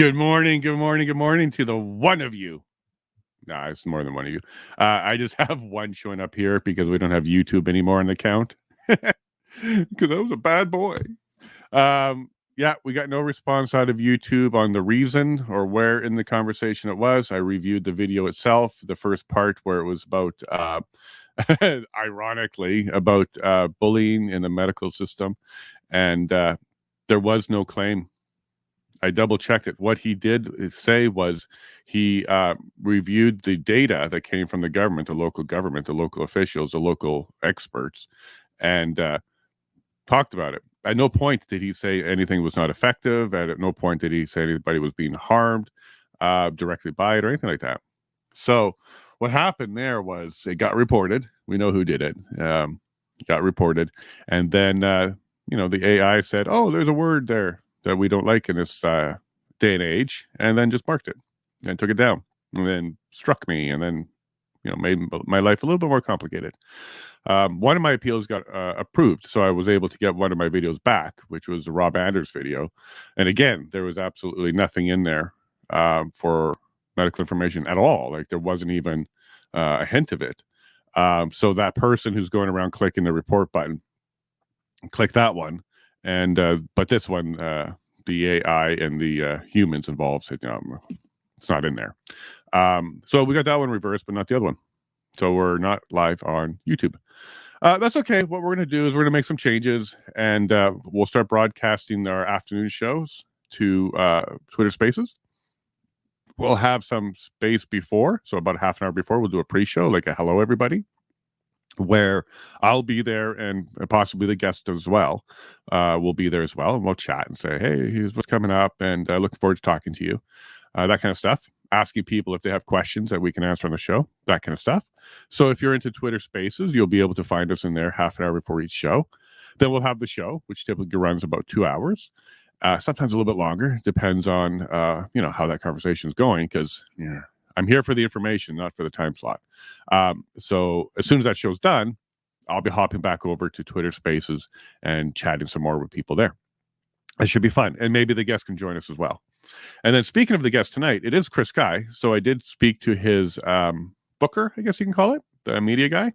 Good morning, good morning, good morning to the one of you. Nah, it's more than one of you. I just have one showing up here because we don't have YouTube anymore on the account. Because I was a bad boy. Yeah, we got no response out of YouTube on the reason or where in the conversation it was. I reviewed the video itself, the first part where it was about, ironically, about bullying in the medical system. And there was no claim. I double checked it. What he did say was he reviewed the data that came from the government, the local officials, the local experts, and talked about it. At no point did he say anything was not effective. At no point did he say anybody was being harmed directly by it or anything like that. So what happened there was it got reported. We know who did it. It got reported. And then, the AI said, oh, there's a word there that we don't like in this day and age, and then just marked it and took it down and then struck me and then, made my life a little bit more complicated. One of my appeals got approved, so I was able to get one of my videos back, which was the Rob Anders video. And again, there was absolutely nothing in there for medical information at all. Like there wasn't even a hint of it. So that person who's going around clicking the report button, click that one. And but this one, the AI and the humans involved said, it's not in there. So we got that one reversed, but not the other one. So we're not live on YouTube. That's okay. What we're going to do is we're going to make some changes, and we'll start broadcasting our afternoon shows to Twitter Spaces. We'll have some space before, so about half an hour before, we'll do a pre-show, like a hello, everybody, where I'll be there and possibly the guest as well will be there as well. And we'll chat and say, hey, here's what's coming up, and looking forward to talking to you. That kind of stuff. Asking people if they have questions that we can answer on the show, that kind of stuff. So if you're into Twitter Spaces, you'll be able to find us in there half an hour before each show. Then we'll have the show, which typically runs about 2 hours. Sometimes a little bit longer. Depends on, how that conversation is going, because I'm here for the information, not for the time slot. So as soon as that show's done, I'll be hopping back over to Twitter Spaces and chatting some more with people there. It should be fun. And maybe the guest can join us as well. And then speaking of the guest tonight, it is Chris Guy. So I did speak to his booker, I guess you can call it, the media guy.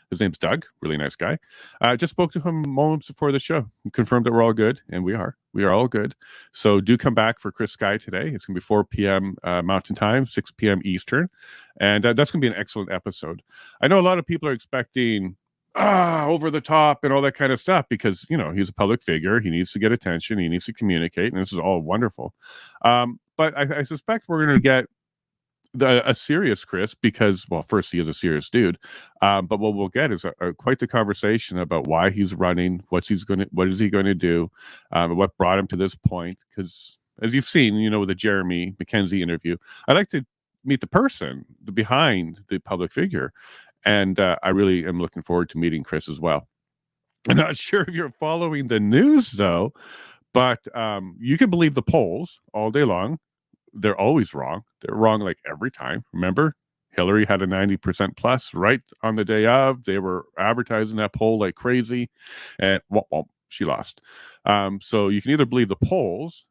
His name's Doug, really nice guy. I just spoke to him moments before the show. He confirmed that we're all good, and we are. We are all good. So do come back for Chris Guy today. It's going to be 4 p.m. Mountain Time, 6 p.m. Eastern. And that's going to be an excellent episode. I know a lot of people are expecting over the top and all that kind of stuff because, he's a public figure. He needs to get attention. He needs to communicate. And this is all wonderful. But I suspect we're going to get a serious Chris because, well, first, he is a serious dude. But what we'll get is quite the conversation about why he's running, what is he going to do, what brought him to this point. Because as you've seen, with the Jeremy McKenzie interview, I like to meet the person behind the public figure. And I really am looking forward to meeting Chris as well. I'm not sure if you're following the news, though, but you can believe the polls all day long. They're always wrong. They're wrong like every time. Remember, Hillary had a 90% plus right on the day of. They were advertising that poll like crazy, and she lost. So you can either believe the polls,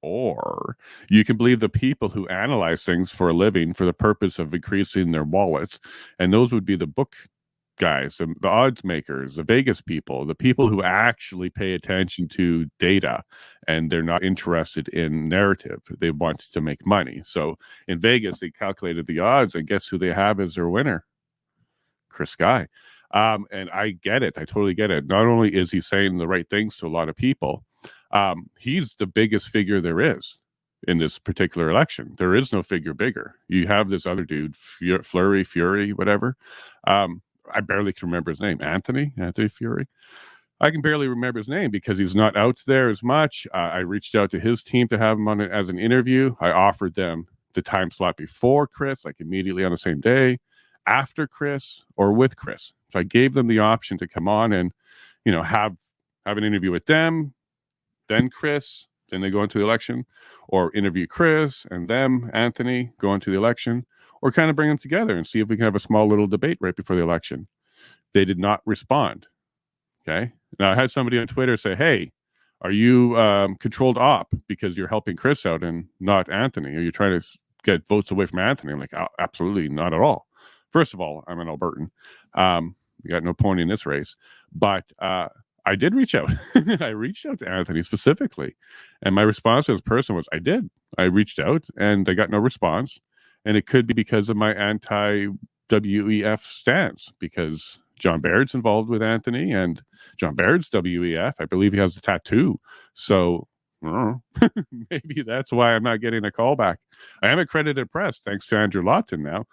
or you can believe the people who analyze things for a living for the purpose of increasing their wallets. And those would be the book guys, the odds makers, the Vegas people, the people who actually pay attention to data, and they're not interested in narrative. They want to make money. So in Vegas, they calculated the odds, and guess who they have as their winner? Chris Guy. And I get it. I totally get it. Not only is he saying the right things to a lot of people, he's the biggest figure there is in this particular election. There is no figure bigger. You have this other dude, Fury, whatever. I barely can remember his name. Anthony Fury. I can barely remember his name because he's not out there as much. I reached out to his team to have him on as an interview. I offered them the time slot before Chris, like immediately on the same day, after Chris, or with Chris. So I gave them the option to come on and, have an interview with them, then Chris, then they go into the election, or interview Chris and them, Anthony, go into the election, or kind of bring them together and see if we can have a small little debate right before the election. They did not respond. Okay. Now I had somebody on Twitter say, hey, Are you controlled op because you're helping Chris out and not Anthony? Are you trying to get votes away from Anthony? I'm like, oh, absolutely not at all. First of all, I'm an Albertan. You got no pony in this race. But I did reach out. I reached out to Anthony specifically. And my response to this person was, I did. I reached out and I got no response. And it could be because of my anti-WEF stance, because John Baird's involved with Anthony, and John Baird's WEF. I believe he has a tattoo. So maybe that's why I'm not getting a call back. I am accredited press, thanks to Andrew Lawton now.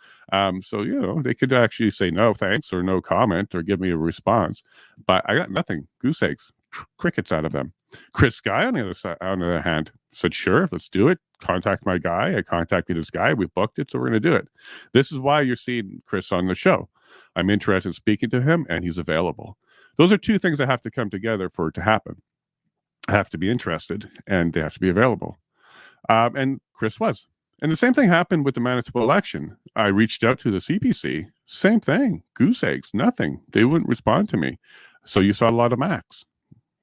So, they could actually say no thanks or no comment or give me a response. But I got nothing. Goose eggs, crickets out of them. Chris Sky, on the other hand, said, sure, let's do it. Contact my guy. I contacted this guy. We booked it, so we're going to do it. This is why you're seeing Chris on the show. I'm interested in speaking to him, and he's available. Those are two things that have to come together for it to happen. I have to be interested, and they have to be available. And Chris was. And the same thing happened with the Manitoba election. I reached out to the CPC. Same thing. Goose eggs. Nothing. They wouldn't respond to me. So you saw a lot of Max.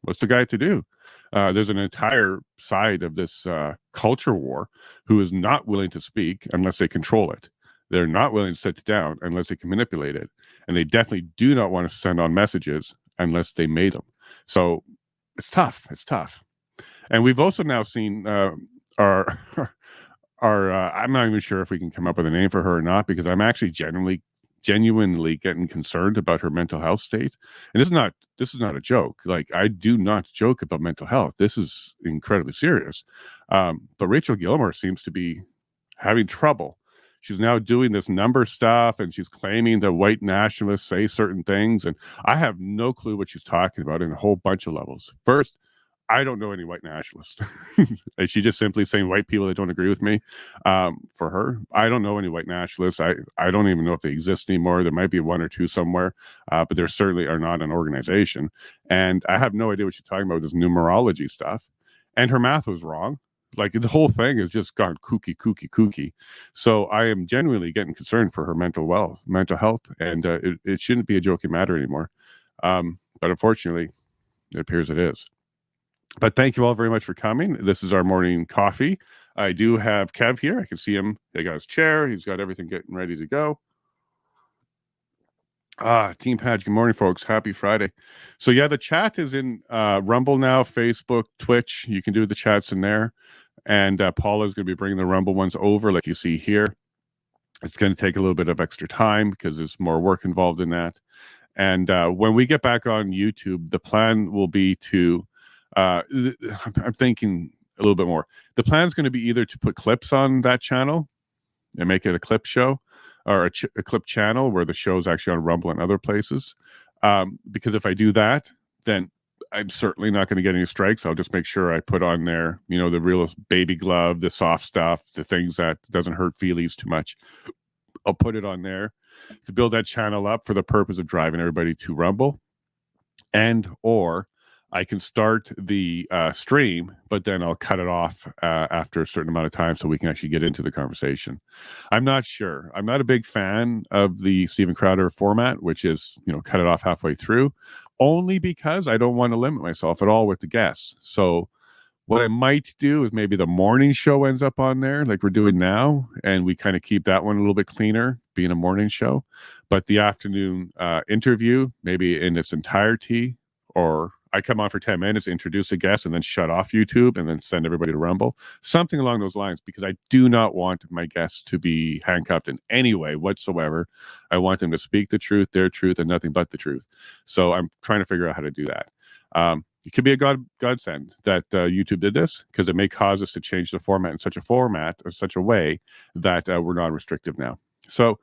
What's the guy to do? There's an entire side of this culture war who is not willing to speak unless they control it. They're not willing to sit down unless they can manipulate it. And they definitely do not want to send on messages unless they made them. So it's tough. It's tough. And we've also now seen our I'm not even sure if we can come up with a name for her or not, because I'm actually genuinely getting concerned about her mental health state. And this is not a joke. Like, I do not joke about mental health. This is incredibly serious. But Rachel Gilmore seems to be having trouble. She's now doing this number stuff, and she's claiming that white nationalists say certain things. And I have no clue what she's talking about in a whole bunch of levels. First, I don't know any white nationalists. Is she just simply saying white people that don't agree with me? For her, I don't know any white nationalists. I don't even know if they exist anymore. There might be one or two somewhere, but there certainly are not an organization. And I have no idea what she's talking about with this numerology stuff. And her math was wrong. Like, the whole thing has just gone kooky. So I am genuinely getting concerned for her mental health, and it shouldn't be a joking matter anymore. But unfortunately, it appears it is. But thank you all very much for coming. This is our morning coffee. I do have Kev here. I can see him. He got his chair. He's got everything getting ready to go. Team Patch, good morning, folks. Happy Friday. So yeah, the chat is in Rumble now, Facebook, Twitch. You can do the chats in there. And Paula is going to be bringing the Rumble ones over, like you see here. It's going to take a little bit of extra time because there's more work involved in that. And when we get back on YouTube, the plan will be to, I'm thinking a little bit more. The plan is going to be either to put clips on that channel and make it a clip show, or a clip channel where the show is actually on Rumble and other places. Because if I do that, then I'm certainly not going to get any strikes. I'll just make sure I put on there, the real baby glove, the soft stuff, the things that doesn't hurt feelies too much. I'll put it on there to build that channel up for the purpose of driving everybody to Rumble. Or I can start the stream, but then I'll cut it off after a certain amount of time so we can actually get into the conversation. I'm not sure. I'm not a big fan of the Steven Crowder format, which is, cut it off halfway through, only because I don't want to limit myself at all with the guests. So what I might do is maybe the morning show ends up on there like we're doing now, and we kind of keep that one a little bit cleaner, being a morning show. But the afternoon interview, maybe in its entirety, or I come on for 10 minutes, introduce a guest, and then shut off YouTube and then send everybody to Rumble. Something along those lines, because I do not want my guests to be handcuffed in any way whatsoever. I want them to speak the truth, their truth, and nothing but the truth. So I'm trying to figure out how to do that. It could be a godsend that YouTube did this, because it may cause us to change the format in such a way that we're non-restrictive now. So,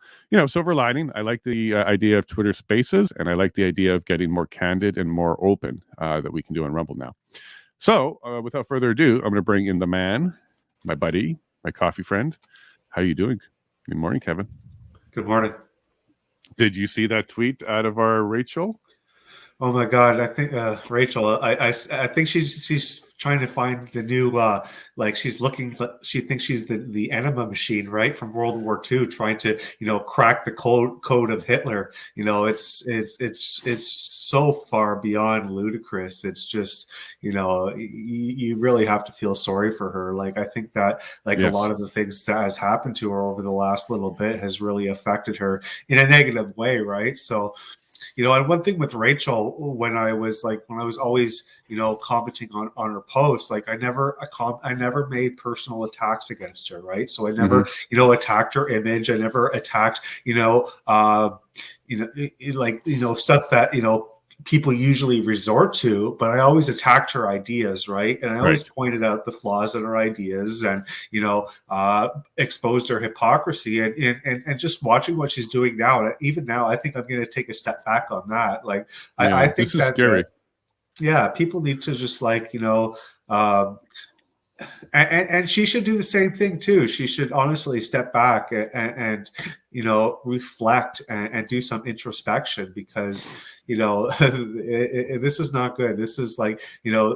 silver lining. I like the idea of Twitter Spaces, and I like the idea of getting more candid and more open that we can do on Rumble now. So, without further ado, I'm going to bring in the man, my buddy, my coffee friend. How are you doing? Good morning, Kevin. Good morning. Did you see that tweet out of our Rachel? Oh my God, I think Rachel, I think she's trying to find the new like she's looking she thinks she's the enema machine, right, from World War II, trying to, crack the code of Hitler. It's so far beyond ludicrous. It's just, you really have to feel sorry for her. Like, I think that, like, a lot Yes. of the things that has happened to her over the last little bit has really affected her in a negative way, right? So, and one thing with Rachel, when I was always, commenting on her posts, like, I never made personal attacks against her, right? So I Hmm. never, attacked her image. I never attacked, like, stuff that, people usually resort to, but I always attacked her ideas, right? And I always Right. pointed out the flaws in her ideas, and, exposed her hypocrisy, and just watching what she's doing now. And even now, I think I'm going to take a step back on that. Like, I Yeah, this think is that, scary. yeah, people need to just, like, um, and she should do the same thing too. She should honestly step back and reflect and do some introspection, because this is not good. This is like,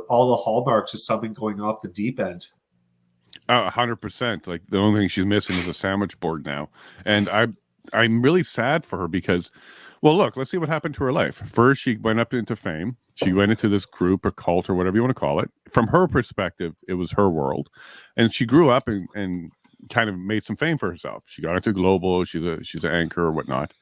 all the hallmarks of something going off the deep end. 100%. Like the only thing she's missing is a sandwich board now, and I'm really sad for her because, well, look, let's see what happened to her life. First, she went up into fame. She went into this group or cult or whatever you want to call it. From her perspective, it was her world, and she grew up and kind of made some fame for herself. She got into global. She's an anchor or whatnot.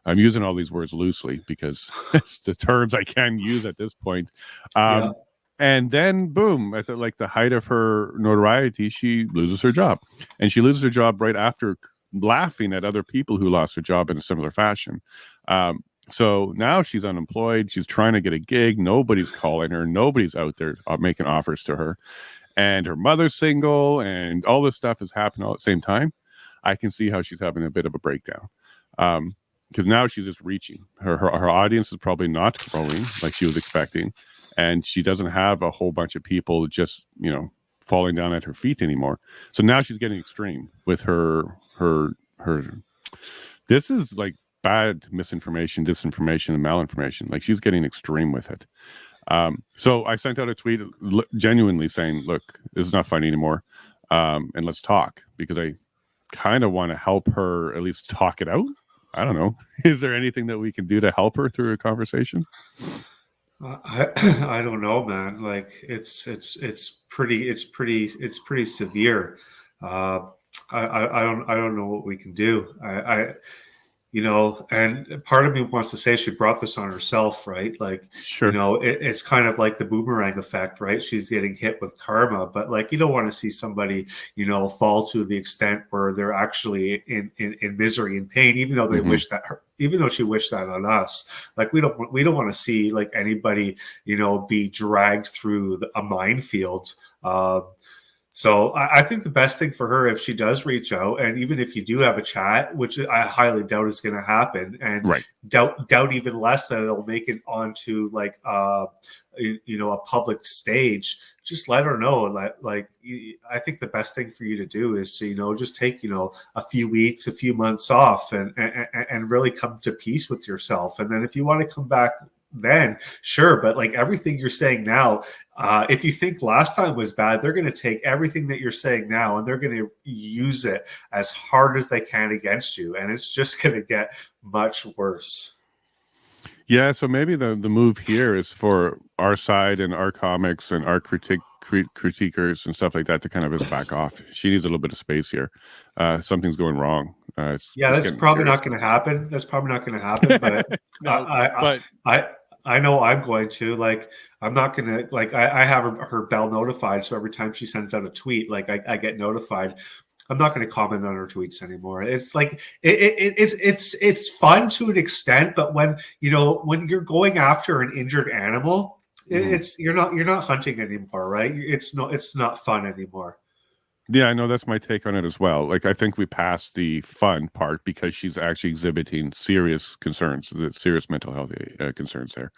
I'm using all these words loosely because it's the terms I can use at this point. Yeah. And then, boom, at the height of her notoriety, she loses her job, and she loses her job right after laughing at other people who lost their job in a similar fashion. So now she's unemployed. She's trying to get a gig. Nobody's calling her. Nobody's out there making offers to her. And her mother's single, and all this stuff is happening all at the same time. I can see how she's having a bit of a breakdown. Because now she's just reaching. Her audience is probably not growing like she was expecting. And she doesn't have a whole bunch of people just, falling down at her feet anymore. So now she's getting extreme with her. This is like bad misinformation, disinformation, and malinformation. Like, she's getting extreme with it. So I sent out a tweet genuinely saying, look, this is not funny anymore. And let's talk, because I kind of want to help her at least talk it out. I don't know. Is there anything that we can do to help her through a conversation? I don't know, man. Like, it's pretty severe. Uh, I don't know what we can do. And part of me wants to say she brought this on herself, right? Like, Sure. it's kind of like the boomerang effect, right? She's getting hit with karma, but, like, you don't want to see somebody, fall to the extent where they're actually in misery and pain, even though Mm-hmm. even though she wished that on us. Like, we don't want to see, like, anybody, be dragged through a minefield. So I think the best thing for her, if she does reach out, and even if you do have a chat, which I highly doubt is going to happen, and Right. doubt even less that it'll make it onto, like, a public stage, just let her know that, like, I think the best thing for you to do is to, just take, a few weeks, a few months off, and really come to peace with yourself. And then if you want to come back, then sure. But, like, everything you're saying now, if you think last time was bad, they're going to take everything that you're saying now and they're going to use it as hard as they can against you, and it's just going to get much worse. Yeah. So maybe the move here is for our side and our comics and our critiquers and stuff like that to kind of just back off. She needs a little bit of space here. Something's going wrong. Yeah, It's that's getting probably serious. not going to happen. That's probably not going to happen. But No, I, I, but I, I know I'm going to. Like, I'm not going to. Like, I have her bell notified, so every time she sends out a tweet, like, I get notified. I'm not going to comment on her tweets anymore. It's like it's fun to an extent, but when you're going after an injured animal, mhm. it's you're not hunting anymore, right? It's not fun anymore. Yeah, I know that's my take on it as well. Like, I think we passed the fun part because she's actually exhibiting serious concerns, the serious mental health concerns there.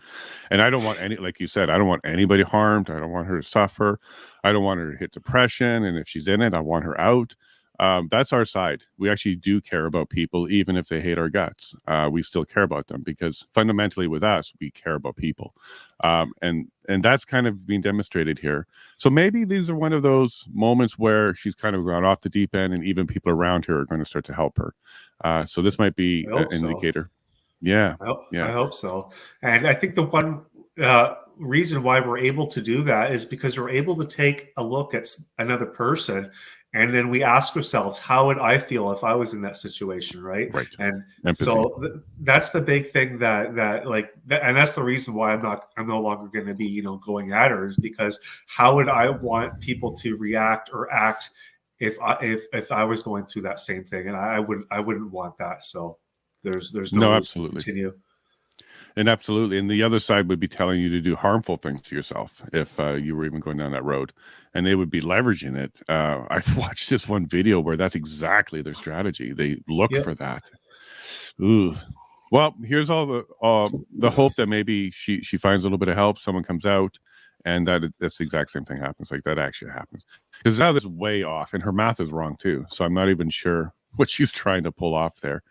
And I don't want any, like you said, I don't want anybody harmed. I don't want her to suffer. I don't want her to hit depression. And if she's in it, I want her out. That's our side. We actually do care about people, even if they hate our guts. We still care about them because fundamentally, with us, we care about people, and that's kind of being demonstrated here. So maybe these are one of those moments where she's kind of gone off the deep end, and even people around her are going to start to help her. So this might be an indicator. Yeah, I hope so. And I think the one reason why we're able to do that is because we're able to take a look at another person, and then we ask ourselves, how would I feel if I was in that situation, right? And empathy. So that's the big thing and that's the reason why I'm no longer going to be, going at her, is because how would I want people to react or act if I was going through that same thing, and I wouldn't want that. So there's no absolutely continue. And absolutely. And the other side would be telling you to do harmful things to yourself if you were even going down that road. And they would be leveraging it. I've watched this one video where that's exactly their strategy. They look for that. Ooh. Well, here's all the hope that maybe she finds a little bit of help. Someone comes out, and that's the exact same thing happens. Like that actually happens. Because now this is way off, and her math is wrong too. So I'm not even sure what she's trying to pull off there.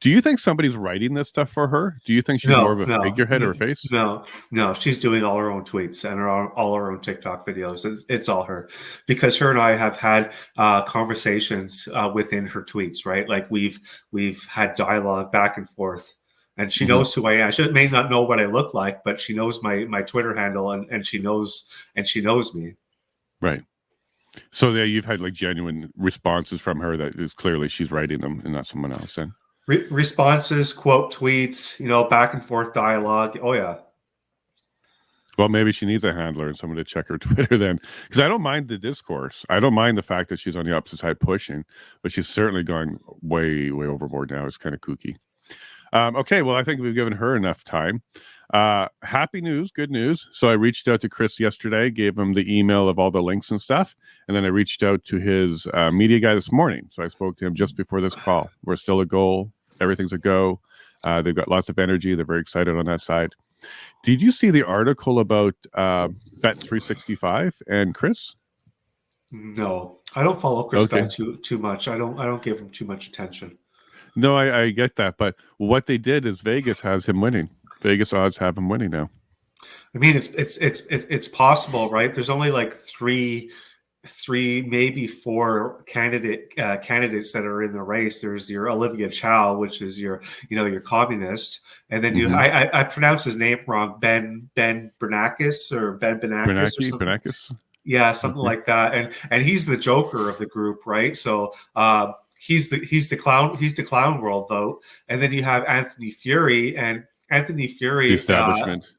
Do you think somebody's writing this stuff for her? Do you think she's more of a figurehead or a face? No. She's doing all her own tweets and all her own TikTok videos. It's all her, because her and I have had conversations within her tweets, right? Like we've had dialogue back and forth, and she knows who I am. She may not know what I look like, but she knows my Twitter handle, and she knows me. Right. So there, you've had like genuine responses from her that is clearly she's writing them and not someone else. Then responses, quote tweets, back and forth dialogue. Oh yeah. Well, maybe she needs a handler and someone to check her Twitter then, because I don't mind the discourse. I don't mind the fact that she's on the opposite side pushing, but she's certainly going way, way overboard now. It's kind of kooky. Okay, well, I think we've given her enough time. Happy news, good news. So I reached out to Chris yesterday, gave him the email of all the links and stuff, and then I reached out to his media guy this morning. So I spoke to him just before this call. We're still a goal. Everything's a go. They've got lots of energy. They're very excited on that side. Did you see the article about Bet365 and Chris? No, I don't follow Chris Bet too much. I don't give him too much attention. No, I get that, but what they did is Vegas has him winning. Vegas odds have him winning now. I mean, it's possible, right? There's only like three, maybe four candidates that are in the race. There's your Olivia Chow, which is your communist, and then I pronounce his name wrong, Ben Bernanke or Ben Bernanke. Yeah, something like that. And he's the joker of the group, right? So he's the clown world vote. And then you have Anthony Fury, the establishment.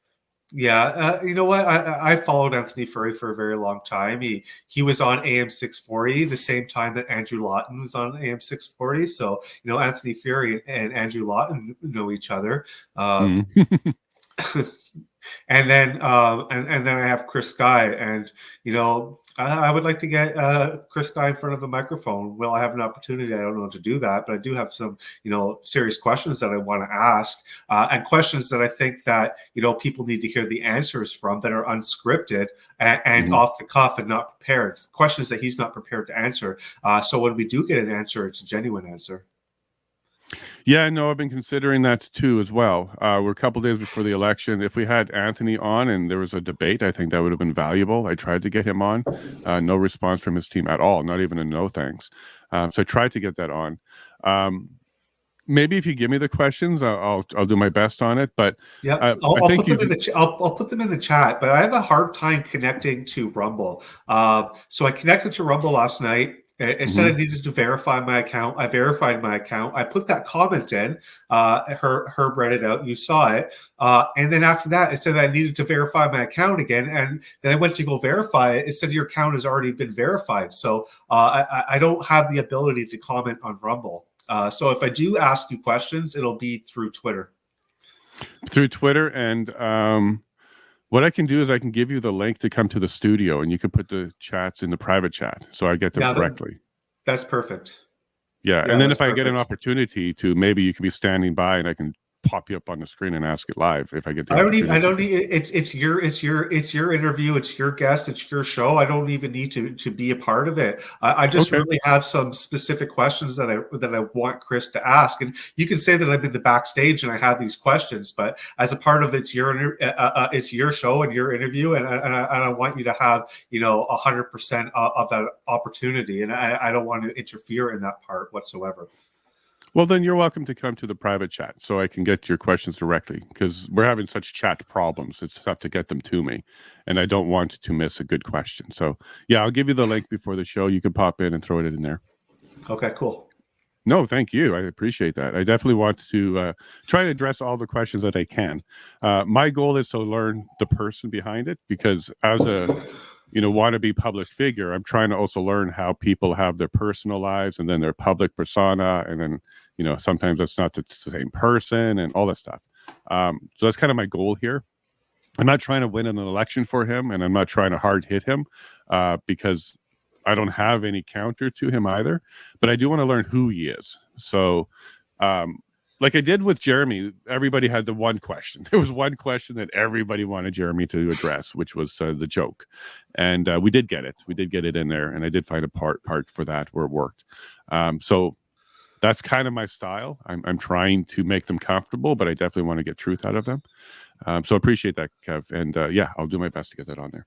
You know what? I followed Anthony Fury for a very long time. He was on AM 640 the same time that Andrew Lawton was on AM 640. So Anthony Fury and Andrew Lawton know each other. And then I have Chris Guy, and I would like to get Chris Guy in front of a microphone. Will I have an opportunity? I don't know how to do that, but I do have some serious questions that I want to ask, and questions that I think that people need to hear the answers from, that are unscripted and off the cuff and not prepared. Questions that he's not prepared to answer. So when we do get an answer, it's a genuine answer. Yeah, no, I've been considering that too as well. We're a couple days before the election. If we had Anthony on and there was a debate, I think that would have been valuable. I tried to get him on. No response from his team at all, not even a no thanks. So I tried to get that on. Maybe if you give me the questions, I'll do my best on it. But yeah, I'll put them in the chat. But I have a hard time connecting to Rumble. So I connected to Rumble last night. It said I needed to verify my account. I verified my account. I put that comment in. Herb read it out. You saw it. And then after that, it said I needed to verify my account again. And then I went to go verify it. It said your account has already been verified. So I don't have the ability to comment on Rumble. So if I do ask you questions, it'll be through Twitter. Through Twitter, and what I can do is I can give you the link to come to the studio, and you can put the chats in the private chat, so I get them directly. That's perfect. Yeah, and then if I get an opportunity to, maybe you can be standing by, and I can pop you up on the screen and ask it live if I get the I don't need. I opportunity. don't need. It's your interview. It's your guest. It's your show. I don't even need to be a part of it. I just Okay. really have some specific questions that I want Chris to ask. And you can say that I'm in the backstage and I have these questions, but as a part of it's your show and your interview, and I want you to have 100% of that opportunity, and I don't want to interfere in that part whatsoever. Well, then you're welcome to come to the private chat so I can get your questions directly, because we're having such chat problems. It's tough to get them to me, and I don't want to miss a good question. So, yeah, I'll give you the link before the show. You can pop in and throw it in there. Okay, cool. No, thank you. I appreciate that. I definitely want to try to address all the questions that I can. My goal is to learn the person behind it, because as a wannabe public figure, I'm trying to also learn how people have their personal lives and then their public persona, and then sometimes that's not the same person and all that stuff. So that's kind of my goal here. I'm not trying to win an election for him, and I'm not trying to hard hit him because I don't have any counter to him either. But I do want to learn who he is. So like I did with Jeremy, everybody had the one question. There was one question that everybody wanted Jeremy to address, which was the joke. And we did get it. We did get it in there. And I did find a part for that where it worked. So that's kind of my style. I'm trying to make them comfortable, but I definitely want to get truth out of them. So I appreciate that, Kev. And yeah, I'll do my best to get that on there.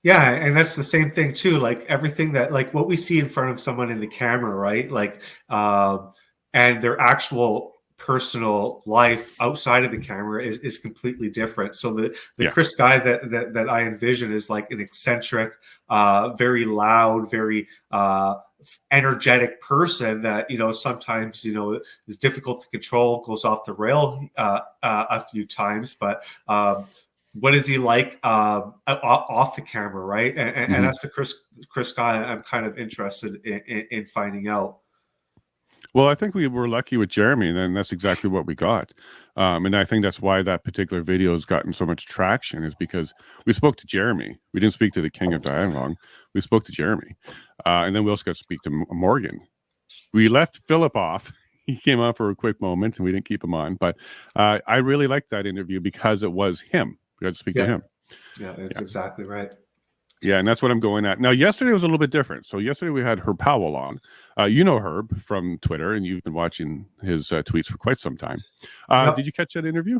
Yeah, and that's the same thing too. Like everything that, like what we see in front of someone in the camera, right? Like, and their actual personal life outside of the camera is completely different. So the Chris guy that I envision is like an eccentric, very loud, very energetic person that sometimes is difficult to control, goes off the rail a few times, but what is he like off the camera, right? And that's the Chris guy I'm kind of interested in finding out. Well, I think we were lucky with Jeremy, and then that's exactly what we got. And I think that's why that particular video has gotten so much traction, is because we spoke to Jeremy. We didn't speak to the king of dialogue. We spoke to Jeremy. And then we also got to speak to Morgan. We left Philip off. He came on for a quick moment, and we didn't keep him on. But I really liked that interview because it was him. We got to speak to him. Yeah, that's exactly right. Yeah, and that's what I'm going at. Now, yesterday was a little bit different. So yesterday we had Herb Powell on. You know Herb from Twitter, and you've been watching his tweets for quite some time. Did you catch that interview?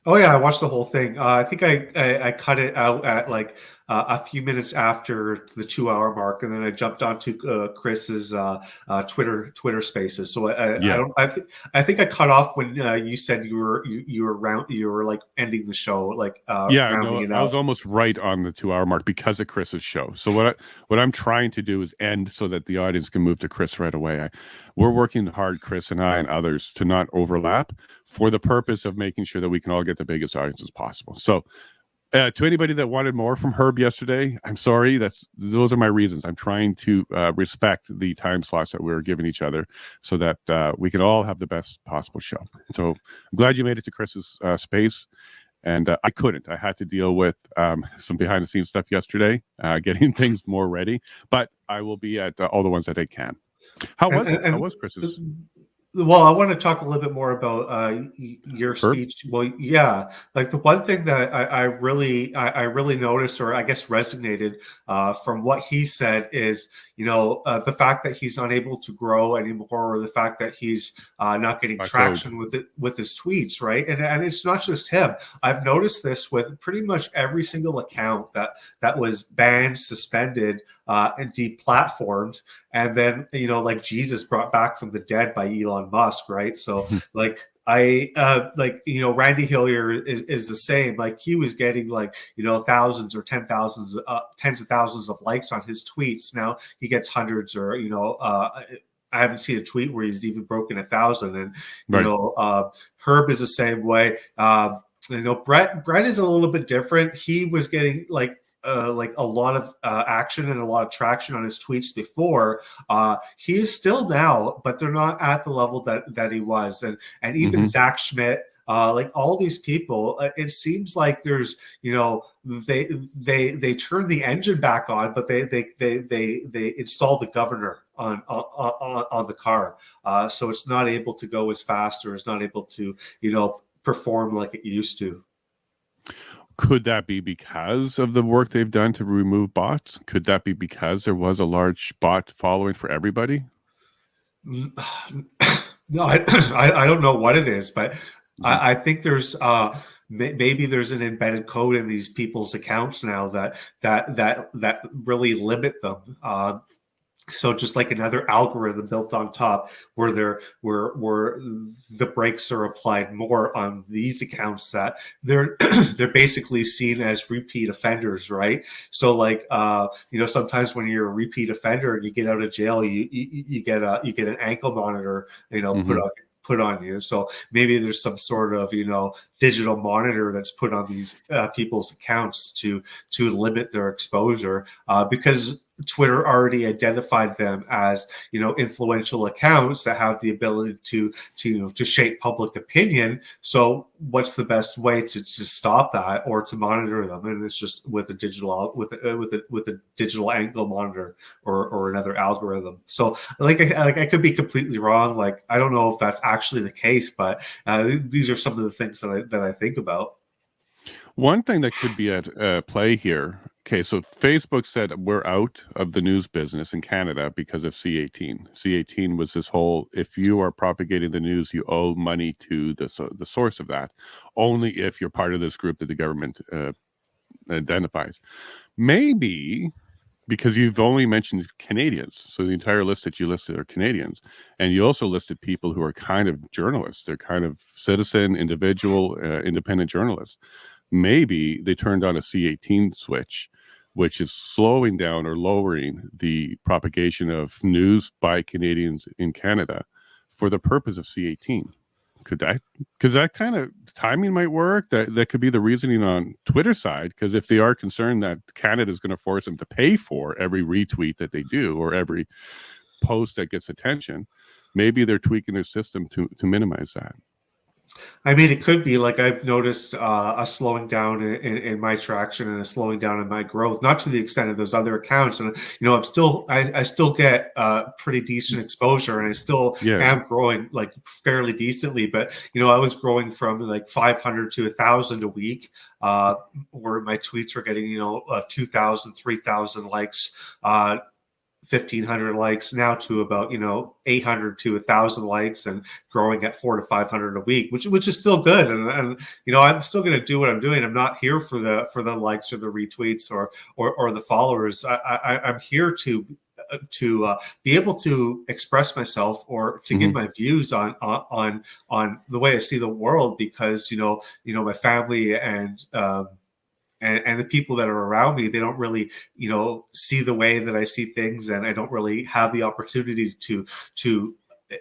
Oh yeah, I watched the whole thing. I think I cut it out at like a few minutes after the 2-hour mark, and then I jumped onto Chris's Twitter Spaces. So I think I cut off when you said you were like ending the show, like rounding it out. I was almost right on the 2-hour mark because of Chris's show. So what I'm trying to do is end so that the audience can move to Chris right away. We're working hard, Chris and I and others, to not overlap for the purpose of making sure that we can all get the biggest audience as possible. So to anybody that wanted more from Herb yesterday, I'm sorry. Those are my reasons. I'm trying to respect the time slots that we're giving each other so that we can all have the best possible show. So I'm glad you made it to Chris's space. And I couldn't. I had to deal with some behind the scenes stuff yesterday, getting things more ready. But I will be at all the ones that I can. How was it? How was Chris's? Well, I want to talk a little bit more about your speech. Well, yeah, like the one thing that I really noticed, or I guess resonated from what he said, is the fact that he's not able to grow anymore, or the fact that he's not getting traction with his tweets, right? And it's not just him. I've noticed this with pretty much every single account that was banned, suspended, and deplatformed, and then like Jesus brought back from the dead by Elon Musk, right? So like Randy Hillier is the same. Like he was getting like thousands or tens of thousands of likes on his tweets. Now he gets hundreds, or I haven't seen a tweet where he's even broken 1,000. And Herb is the same way. Brett is a little bit different. He was getting like a lot of action and a lot of traction on his tweets before. He is still now, but they're not at the level that he was. And even Zach Schmidt, like all these people, it seems like there's they turn the engine back on, but they install the governor on the car. So it's not able to go as fast, or it's not able to, perform like it used to. Could that be because of the work they've done to remove bots? Could that be because there was a large bot following for everybody? No, I don't know what it is, but Mhm. I think there's maybe there's an embedded code in these people's accounts now that really limit them. So just like another algorithm built on top, where the brakes are applied more on these accounts, that they're they're basically seen as repeat offenders, right? So like sometimes when you're a repeat offender and you get out of jail, you get an ankle monitor, Mhm. put on you. So maybe there's some sort of digital monitor that's put on these people's accounts to limit their exposure, because Twitter already identified them as influential accounts that have the ability to shape public opinion. So what's the best way to stop that or to monitor them? And it's just with a digital ankle monitor, or another algorithm. So I could be completely wrong. Like I don't know if that's actually the case, but these are some of the things that I think about. One thing that could be at play here. Okay, so Facebook said we're out of the news business in Canada because of C18. C18 was this whole, if you are propagating the news, you owe money to the source of that, only if you're part of this group that the government identifies. Maybe because you've only mentioned Canadians, so the entire list that you listed are Canadians, and you also listed people who are kind of journalists. They're kind of citizen, individual, independent journalists. Maybe they turned on a C18 switch, which is slowing down or lowering the propagation of news by Canadians in Canada for the purpose of C18. Could that, because that kind of timing might work. That could be the reasoning on Twitter side, because if they are concerned that Canada is going to force them to pay for every retweet that they do or every post that gets attention, maybe they're tweaking their system to minimize that. I mean, it could be like I've noticed a slowing down in my traction and a slowing down in my growth, not to the extent of those other accounts. And I still get pretty decent exposure, and I still Yeah. am growing like fairly decently. But I was growing from like 500 to 1,000 a week, where my tweets were getting 2,000, 3,000 likes. 1,500 likes, now to about 800 to 1,000 likes, and growing at 400 to 500 a week, which is still good. And I'm still going to do what I'm doing. I'm not here for the likes or the retweets or the followers. I'm here to be able to express myself, or to give my views on the way I see the world, because my family and the people that are around me, they don't really see the way that I see things, and I don't really have the opportunity to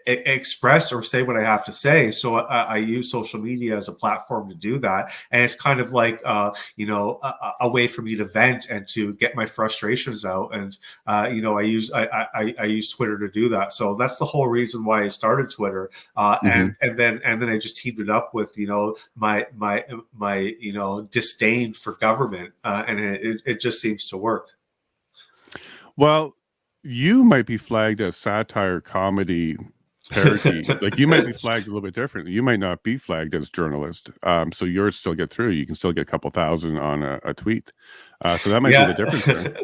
express or say what I have to say. So I use social media as a platform to do that, and it's kind of like a way for me to vent and to get my frustrations out. And I use Twitter to do that. So that's the whole reason why I started Twitter. And then I just teamed it up with my disdain for government, and it just seems to work. Well, you might be flagged as satire, comedy, parody. Like you might be flagged a little bit differently. You might not be flagged as journalist. So yours still get through. You can still get a couple thousand on a tweet. So that might be the difference there.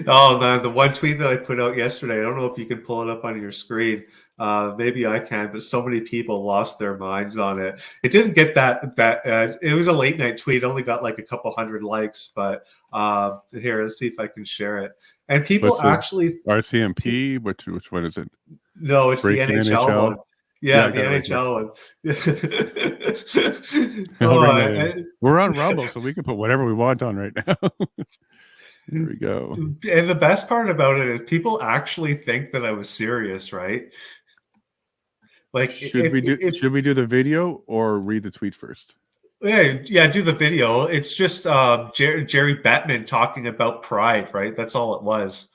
Oh man, the one tweet that I put out yesterday, I don't know if you can pull it up on your screen. Maybe I can, but so many people lost their minds on it. It didn't get that. It was a late night tweet. Only got like a couple hundred likes, but here, let's see if I can share it. And people What's the actually RCMP? Which one is it? No, it's the Breaking NHL NHL. one. Yeah, Yeah, I the got it right here. NHL one. I'll Oh, bring that in. We're on Rumble, so we can put whatever we want on right now. Here we go. and the best part about it is people actually think that I was serious, right? Like Should we do the video or read the tweet first? Yeah, do the video. It's just Jerry Bettman talking about pride, right? That's all it was.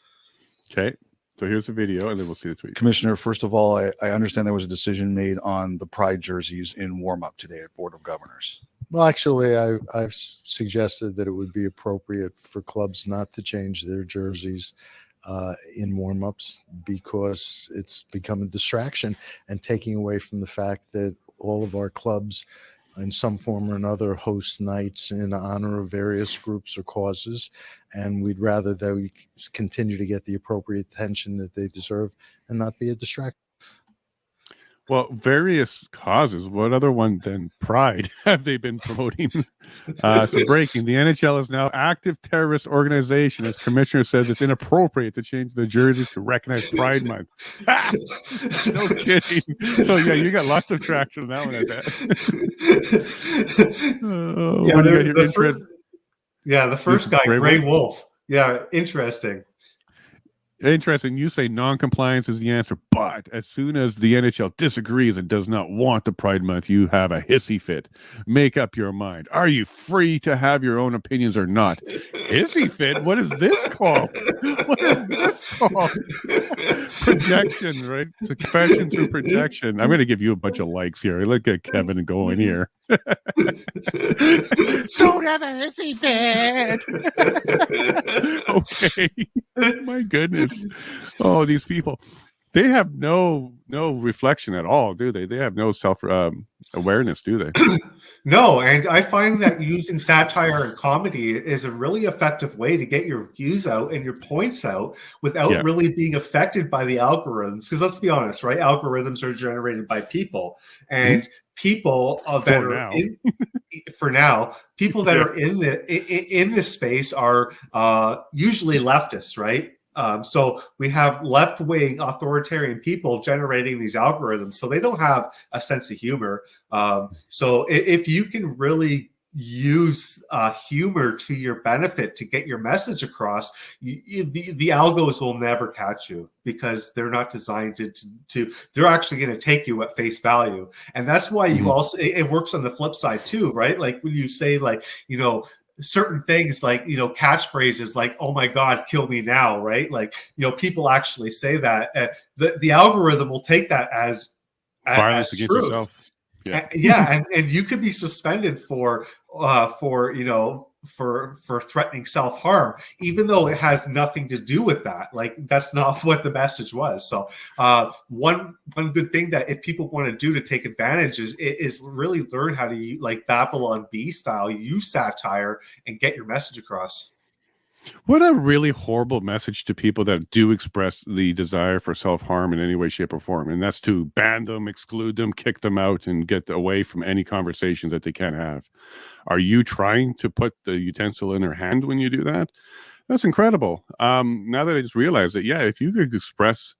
Okay. So here's the video, and then we'll see the tweet. Commissioner, first of all, I understand there was a decision made on the pride jerseys in warm-up today at Board of Governors. Well, actually, I've suggested that it would be appropriate for clubs not to change their jerseys in warm-ups because it's become a distraction and taking away from the fact that all of our clubs in some form or another host nights in honor of various groups or causes, and we'd rather they continue to get the appropriate attention that they deserve and not be a distraction. Well, various causes. What other one than Pride have they been promoting? So breaking. The NHL is now active terrorist organization. As commissioner says, it's inappropriate to change the jerseys to recognize Pride Month. No kidding. So yeah, you got lots of traction on that one, I bet. Yeah, what do you got your interest? The first guy, Gray Wolf. Yeah, interesting. Interesting. You say non-compliance is the answer, but as soon as the NHL disagrees and does not want the Pride Month, you have a hissy fit. Make up your mind. Are you free to have your own opinions or not? Hissy fit? What is this called? What is this called? Projection, right? Confession through projection. I'm going to give you a bunch of likes here. Look at Kevin going here. Don't have a hissy fit. Okay. My goodness. Oh, these people, they have no reflection at all, do they? They have no self awareness, do they? No, and I find that using satire and comedy is a really effective way to get your views out and your points out without really being affected by the algorithms. Because let's be honest, right? Algorithms are generated by people, and people that are for now, people that are in this space are usually leftists, right? So we have left-wing authoritarian people generating these algorithms, so they don't have a sense of humor. So if you can really use humor to your benefit to get your message across, the algos will never catch you because they're not designed to they're actually going to take you at face value. And that's why you also, it works on the flip side too, right? Like when you say like, certain things like, catchphrases like, oh my God, kill me now, right? Like, people actually say that. The algorithm will take that as violence against truth. yourself. Yeah. and you could be suspended for threatening self-harm, even though it has nothing to do with that. Like, that's not what the message was. So one good thing that if people want to do to take advantage is really learn how to, like Babylon Bee style, use satire and get your message across. What a really horrible message to people that do express the desire for self-harm in any way, shape, or form. And that's to ban them, exclude them, kick them out, and get away from any conversations that they can have. Are you trying to put the utensil in their hand when you do that? That's incredible. Now that I just realized that, if you could express,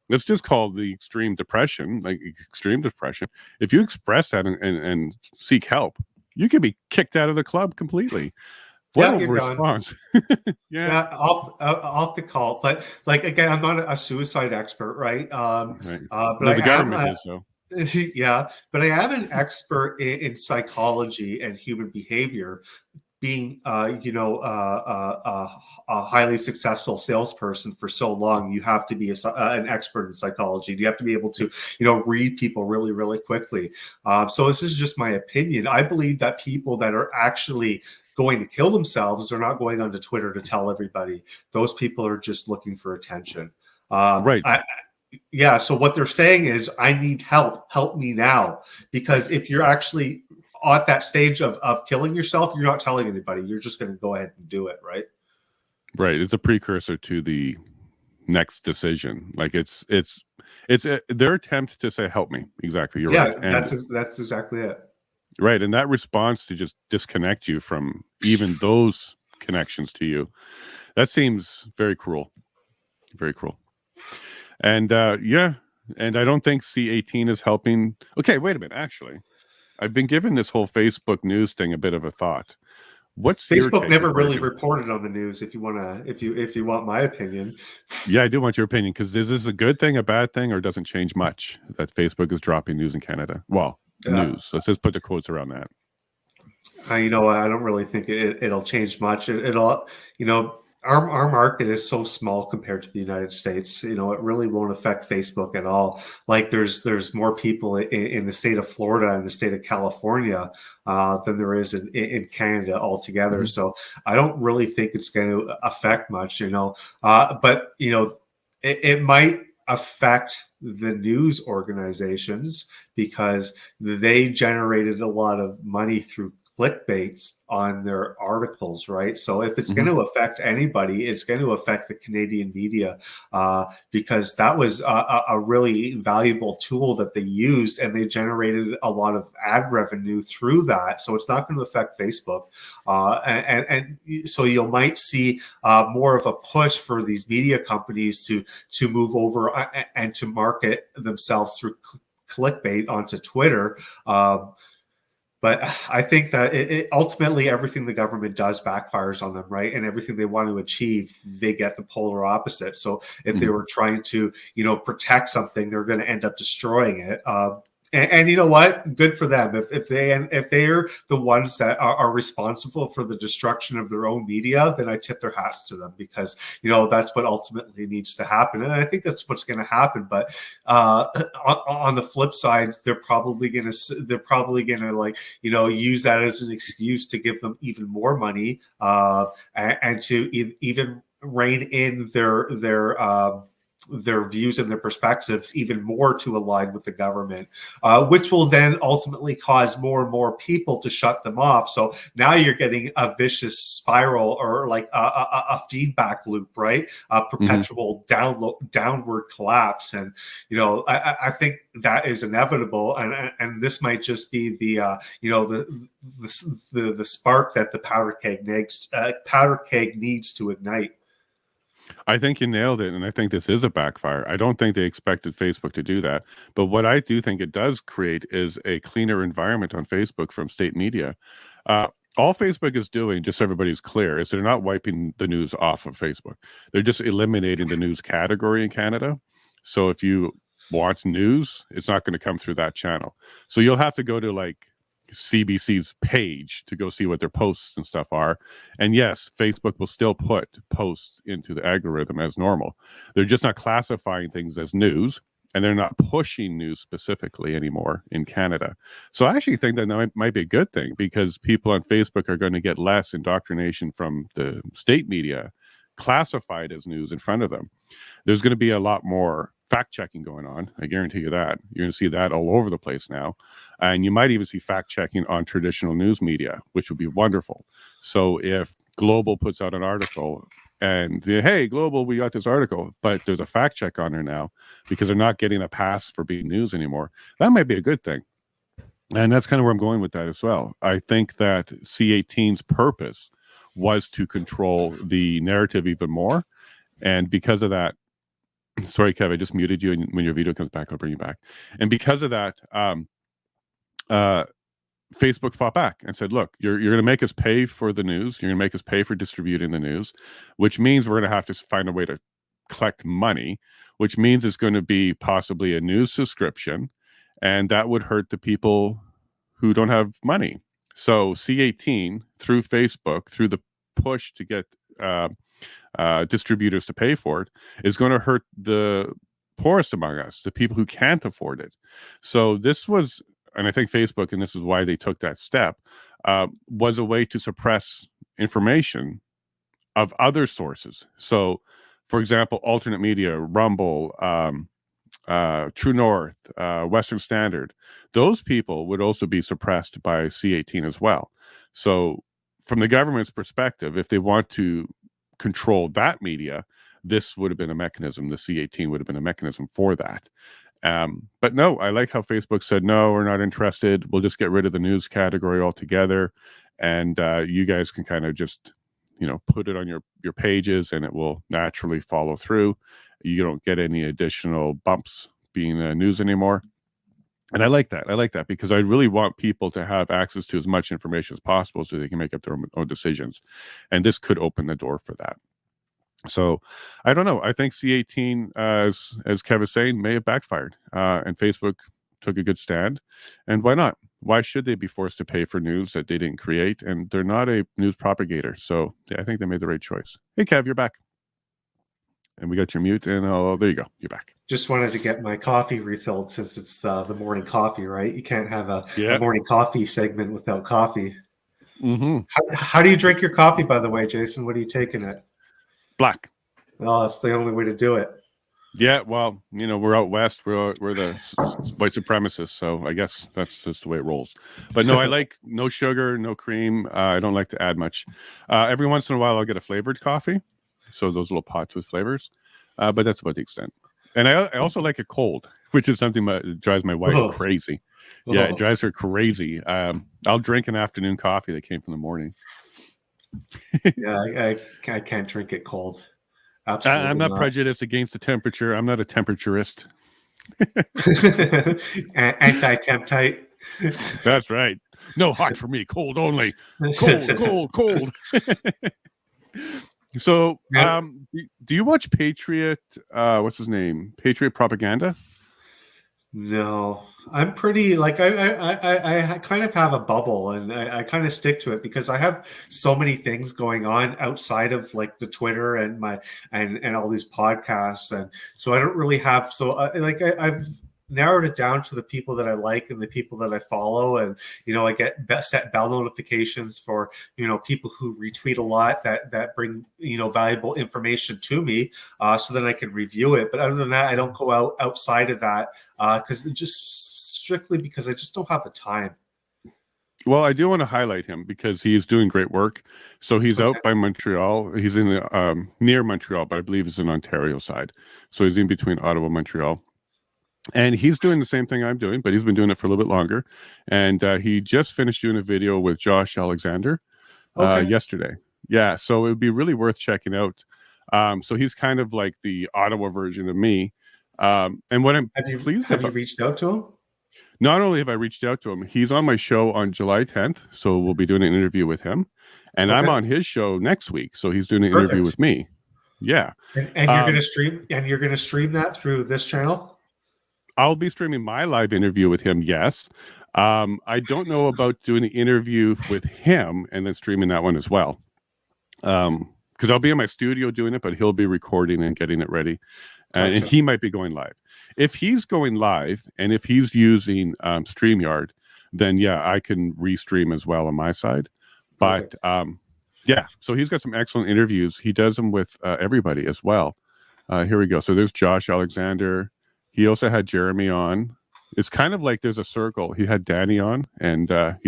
let's just call the extreme depression. If you express that and seek help, you could be kicked out of the club completely. What a response. Off the call. But like, again, I'm not a suicide expert, right? Right. But the government is, so. Yeah, but I am an expert in psychology and human behavior. Being, a highly successful salesperson for so long, you have to be an expert in psychology. You have to be able to, read people really, really quickly. So this is just my opinion. I believe that people that are actually going to kill themselves are not going onto Twitter to tell everybody. Those people are just looking for attention. Right. So what they're saying is, I need help. Help me now. Because if you're actually at that stage of killing yourself, you're not telling anybody. You're just going to go ahead and do it, right? Right. It's a precursor to the next decision. Like it's their attempt to say, help me. Exactly. You're right. Yeah, that's exactly it. Right. And that response to just disconnect you from even those connections to you, that seems very cruel. Very cruel. And and I don't think C18 is helping. Okay, wait a minute. Actually, I've been giving this whole Facebook news thing a bit of a thought. What's Facebook never really reported on the news? If you want my opinion. Yeah, I do want your opinion, because is this a good thing, a bad thing, or doesn't change much that Facebook is dropping news in Canada? Well, news. Let's just put the quotes around that. I don't really think it'll change much. It'll, our market is so small compared to the United States. You know, it really won't affect Facebook at all. Like there's more people in the state of Florida and the state of California than there is in Canada altogether. So I don't really think it's going to affect much. You know, but you know, it might affect the news organizations because they generated a lot of money through clickbaits on their articles, right? So if it's going to affect anybody, it's going to affect the Canadian media because that was a really valuable tool that they used, and they generated a lot of ad revenue through that. So it's not going to affect Facebook, and so you might see more of a push for these media companies to move over and to market themselves through clickbait onto Twitter. But I think that ultimately everything the government does backfires on them, right? And everything they want to achieve, they get the polar opposite. So if they were trying to, you know, protect something, they're going to end up destroying it. And you know what? Good for them. If they're the ones that are responsible for the destruction of their own media, then I tip their hats to them, because you know that's what ultimately needs to happen, and I think that's what's going to happen. But on the flip side, they're probably going to like, you know, use that as an excuse to give them even more money and to even rein in their views and their perspectives even more to align with the government, which will then ultimately cause more and more people to shut them off. So now you're getting a vicious spiral, or like a feedback loop, right? A perpetual downward collapse. And, you know, I think that is inevitable. And this might just be the, you know, the spark that the powder keg needs to ignite. I think you nailed it, and I think this is a backfire. I don't think they expected Facebook to do that, but what I do think it does create is a cleaner environment on Facebook from state media. All Facebook is doing, just so everybody's clear, is they're not wiping the news off of Facebook. They're just eliminating the news category in Canada. So if you want news, it's not going to come through that channel. So you'll have to go to like CBC's page to go see what their posts and stuff are. And yes, Facebook will still put posts into the algorithm as normal. They're just not classifying things as news, and they're not pushing news specifically anymore in Canada. So I actually think that might be a good thing, because people on Facebook are going to get less indoctrination from the state media classified as news in front of them. There's going to be a lot more fact checking going on. I guarantee you that. You're going to see that all over the place now. And you might even see fact checking on traditional news media, which would be wonderful. So if Global puts out an article and, hey, Global, we got this article, but there's a fact check on there now because they're not getting a pass for being news anymore, that might be a good thing. And that's kind of where I'm going with that as well. I think that C18's purpose was to control the narrative even more. And because of that, sorry, Kev, I just muted you, and when your video comes back, I'll bring you back. And because of that, Facebook fought back and said, look, you're going to make us pay for the news. You're going to make us pay for distributing the news, which means we're going to have to find a way to collect money, which means it's going to be possibly a news subscription, and that would hurt the people who don't have money. So C18, through Facebook, through the push to get distributors to pay for it, is going to hurt the poorest among us, the people who can't afford it. So this was, and I think Facebook, and this is why they took that step, was a way to suppress information of other sources. So, for example, alternate media, Rumble, True North, Western Standard, those people would also be suppressed by C18 as well. So from the government's perspective, if they want to control that media, this would have been a mechanism. The C18 would have been a mechanism for that. But no, I like how Facebook said, no, we're not interested. We'll just get rid of the news category altogether. And you guys can kind of just, you know, put it on your pages, and it will naturally follow through. You don't get any additional bumps being news anymore. And I like that. I like that because I really want people to have access to as much information as possible so they can make up their own decisions. And this could open the door for that. So I don't know. I think C18, as Kev is saying, may have backfired. And Facebook took a good stand. And why not? Why should they be forced to pay for news that they didn't create? And they're not a news propagator. So yeah, I think they made the right choice. Hey, Kev, you're back. And we got your mute. And oh, there you go. You're back. Just wanted to get my coffee refilled since it's the morning coffee, right? You can't have a morning coffee segment without coffee. Mm-hmm. How do you drink your coffee, by the way, Jason? What are you taking it? Black. Oh, that's the only way to do it. Yeah, well, we're out west. We're the white supremacists, so I guess that's just the way it rolls. But no, I like no sugar, no cream. I don't like to add much. Every once in a while, I'll get a flavored coffee, so those little pots with flavors. But that's about the extent. And I also like it cold, which is something that drives my wife crazy. Yeah, it drives her crazy. I'll drink an afternoon coffee that came from the morning. Yeah, I can't drink it cold. Absolutely I'm not prejudiced against the temperature. I'm not a temperaturist. Anti-temptite. That's right. No hot for me. Cold only. Cold. So, do you watch Patriot? What's his name? Patriot Propaganda? No, I'm pretty I kind of have a bubble, and I kind of stick to it because I have so many things going on outside of like the Twitter and my and all these podcasts, and so I don't really have. So I've narrowed it down to the people that I like and the people that I follow, and I get set bell notifications for people who retweet a lot that bring valuable information to me, so then I can review it. But other than that, I don't go outside of that because just strictly because I just don't have the time. Well, I do want to highlight him because he's doing great work. So he's out by Montreal. He's in the near Montreal, but I believe he's in Ontario side. So he's in between Ottawa and Montreal. And he's doing the same thing I'm doing, but he's been doing it for a little bit longer. And he just finished doing a video with Josh Alexander yesterday. Yeah, so it would be really worth checking out. So he's kind of like the Ottawa version of me. And what I'm pleased about... Have you reached out to him? Not only have I reached out to him, he's on my show on July 10th. So we'll be doing an interview with him. And I'm on his show next week. So he's doing an interview with me. Yeah. And you're going to stream, and you're going to stream that through this channel? I'll be streaming my live interview with him, yes. I don't know about doing an interview with him and then streaming that one as well. Because I'll be in my studio doing it, but he'll be recording and getting it ready. And he might be going live. If he's going live and if he's using StreamYard, then yeah, I can restream as well on my side. But yeah, so he's got some excellent interviews. He does them with everybody as well. Here we go. So there's Josh Alexander. He also had Jeremy on. It's kind of like there's a circle. He had Danny on, and I've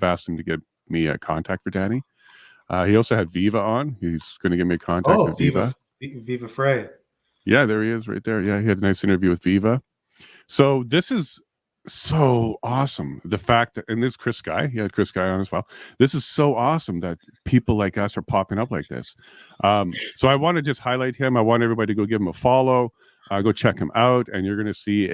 asked him to give me a contact for Danny. He also had Viva on. He's going to give me a contact with Viva. Viva Frey. Yeah, there he is right there. Yeah, he had a nice interview with Viva. So this is so awesome. The fact that, and this Chris Guy, he had Chris Guy on as well. This is so awesome that people like us are popping up like this. So I want to just highlight him. I want everybody to go give him a follow. Go check him out, and you're going to see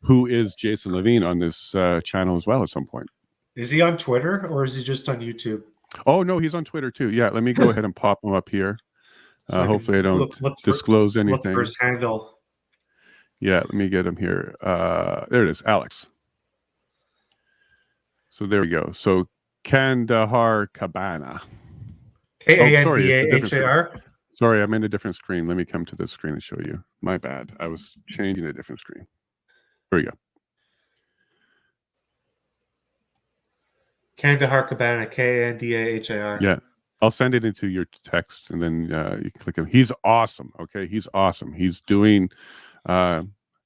who is Jason Levine on this channel as well at some point. Is he on Twitter or is he just on YouTube? Oh no, he's on Twitter too. Yeah, let me go ahead and pop him up here. Hopefully I don't disclose anything. Look for his handle. Yeah, let me get him here. There it is, Alex. So there we go. So Kandahar Cabana. Kandahar. Sorry, I'm in a different screen. Let me come to this screen and show you. My bad. I was changing a different screen. Here we go. Kandahar Cabana, Kandahar. Yeah. I'll send it into your text and then you can click him. He's awesome. Okay. He's awesome. He's doing,